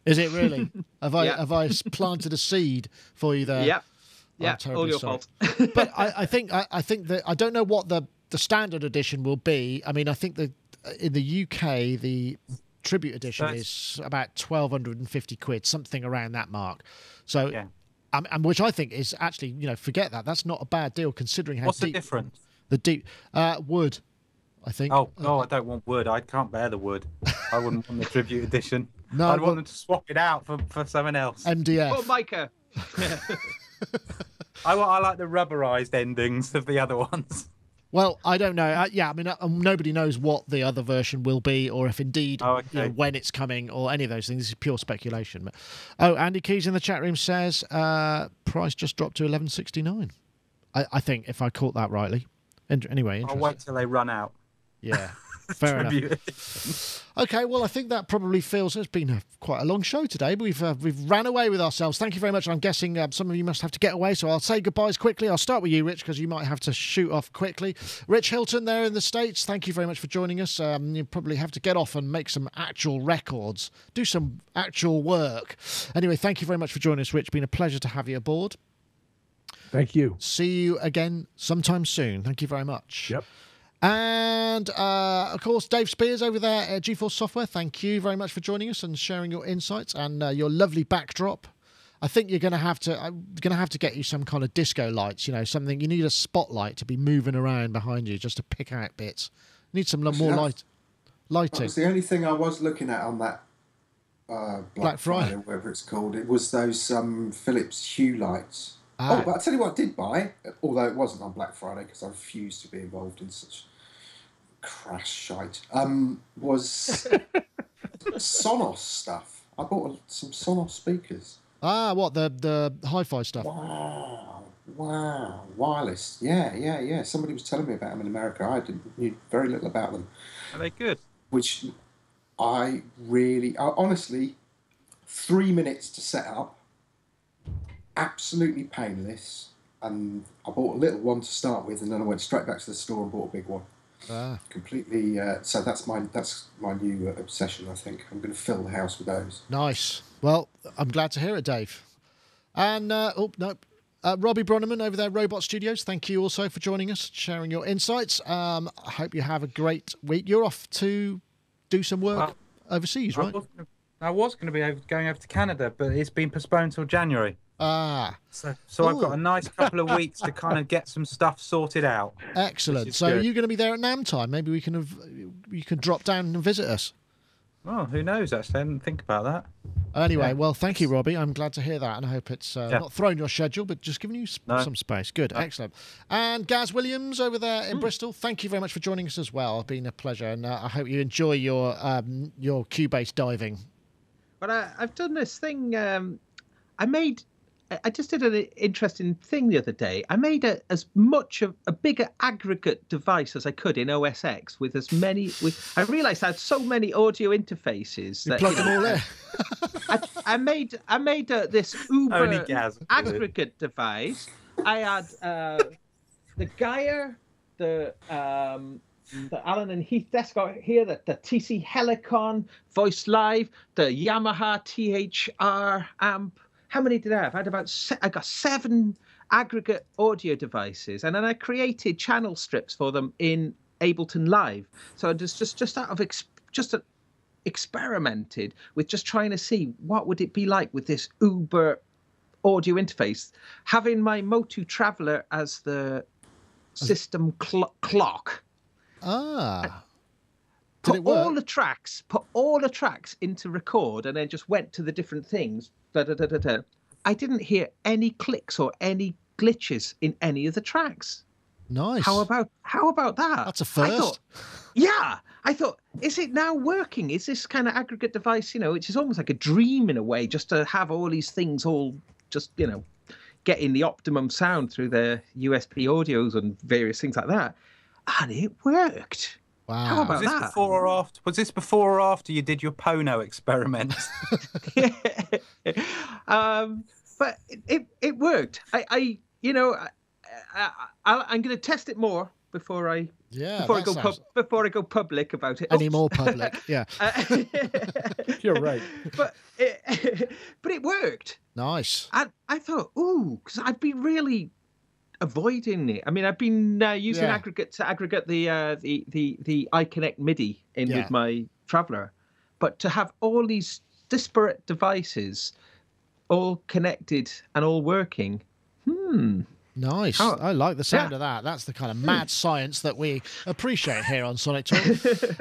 Is it really? Have I planted a seed for you there? Yeah, I'm yeah, terribly all your sorry. fault. But I think that I don't know what the standard edition will be. I mean, I think that in the UK the tribute edition is about 1,250 quid, something around that mark. So. Yeah. And which I think is actually, forget that. That's not a bad deal considering how What's deep. the difference? The deep wood, I think. Oh, no, I don't want wood. I can't bear the wood. I wouldn't want the tribute edition. No, I'd want them to swap it out for something else. MDF. Oh, Micah. I like the rubberized endings of the other ones. Well, I don't know. Nobody knows what the other version will be, or if indeed when it's coming, or any of those things. This is pure speculation. But, Andy Keys in the chat room says price just dropped to $11.69. I think, if I caught that rightly. Anyway, I'll wait till they run out. Yeah, fair enough. Okay, well, I think that probably feels it's been quite a long show today. But we've ran away with ourselves. Thank you very much. I'm guessing some of you must have to get away, so I'll say goodbyes quickly. I'll start with you, Rich, because you might have to shoot off quickly. Rich Hilton there in the States, thank you very much for joining us. You probably have to get off and make some actual records, do some actual work. Anyway, thank you very much for joining us, Rich. Been a pleasure to have you aboard. Thank you. See you again sometime soon. Thank you very much. Yep. And, of course, Dave Spears over there at GeForce Software, thank you very much for joining us and sharing your insights and your lovely backdrop. I think I'm going to have to get you some kind of disco lights, something. You need a spotlight to be moving around behind you just to pick out bits. You need some more lighting. That was the only thing I was looking at on that Black Friday, or whatever it's called. It was those Philips Hue lights. Oh, but I'll tell you what I did buy, although it wasn't on Black Friday because I refused to be involved in such crash shite, was Sonos stuff. I bought some Sonos speakers. What, the hi-fi stuff? Wow, wireless. Yeah. Somebody was telling me about them in America. I knew very little about them. Are they good? Which I honestly, 3 minutes to set up. Absolutely painless, and I bought a little one to start with, and then I went straight back to the store and bought a big one. Completely. So that's my new obsession. I think I'm going to fill the house with those. Nice. Well, I'm glad to hear it, Dave. And Robbie Bronneman over there, Robot Studios. Thank you also for joining us, sharing your insights. I hope you have a great week. You're off to do some work overseas, right? I was going to be going over to Canada, but it's been postponed till January. So I've got a nice couple of weeks to kind of get some stuff sorted out. Excellent. So you're going to be there at NAMM time. Maybe you can drop down and visit us. Oh, who knows? Actually, I didn't think about that. Anyway, well, thank you, Robbie. I'm glad to hear that, and I hope it's not throwing your schedule, but just giving you some space. Good, excellent. And Gaz Williams over there in Bristol, thank you very much for joining us as well. It's been a pleasure, and I hope you enjoy your Cubase diving. But I've done this thing. I made I just did an interesting thing the other day. I made as much of a bigger aggregate device as I could in OS X with as many. I realised I had so many audio interfaces. You plugged them all in. I made this uber aggregate device. I had the Gaia, the Allen and Heath desk here, the TC Helicon, Voice Live, the Yamaha THR amp. How many did I have? I got 7 aggregate audio devices, and then I created channel strips for them in Ableton Live. So I just out of experimented with just trying to see what would it be like with this uber audio interface, having my Motu Traveler as the system clock. Put all the tracks into record, and then just went to the different things. I didn't hear any clicks or any glitches in any of the tracks. Nice. How about that? That's a first. I thought, is it now working? Is this kind of aggregate device, which is almost like a dream in a way, just to have all these things all just, getting the optimum sound through their USB audios and various things like that. And it worked. Wow. How about that? Was this before or after you did your Pono experiment? But it worked. I'm going to test it more before I go public about it. Any more public? Yeah. You're right. But it worked. Nice. And I thought, because I've been really avoiding it. I mean, I've been using aggregate to aggregate the iConnect MIDI in with my Traveler, but to have all these disparate devices all connected and all working, Nice. I like the sound of that. That's the kind of mad science that we appreciate here on Sonic Talk.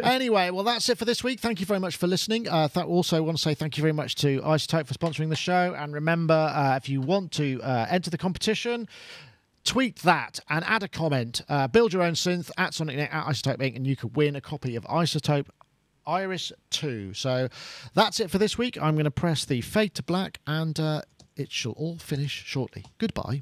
Anyway, well, that's it for this week. Thank you very much for listening. Also want to say thank you very much to iZotope for sponsoring the show. And remember, if you want to enter the competition, tweet that and add a comment. Build your own synth at SonicNet at iZotope Inc. and you could win a copy of iZotope Iris 2. So that's it for this week. I'm going to press the fade to black and it shall all finish shortly. Goodbye.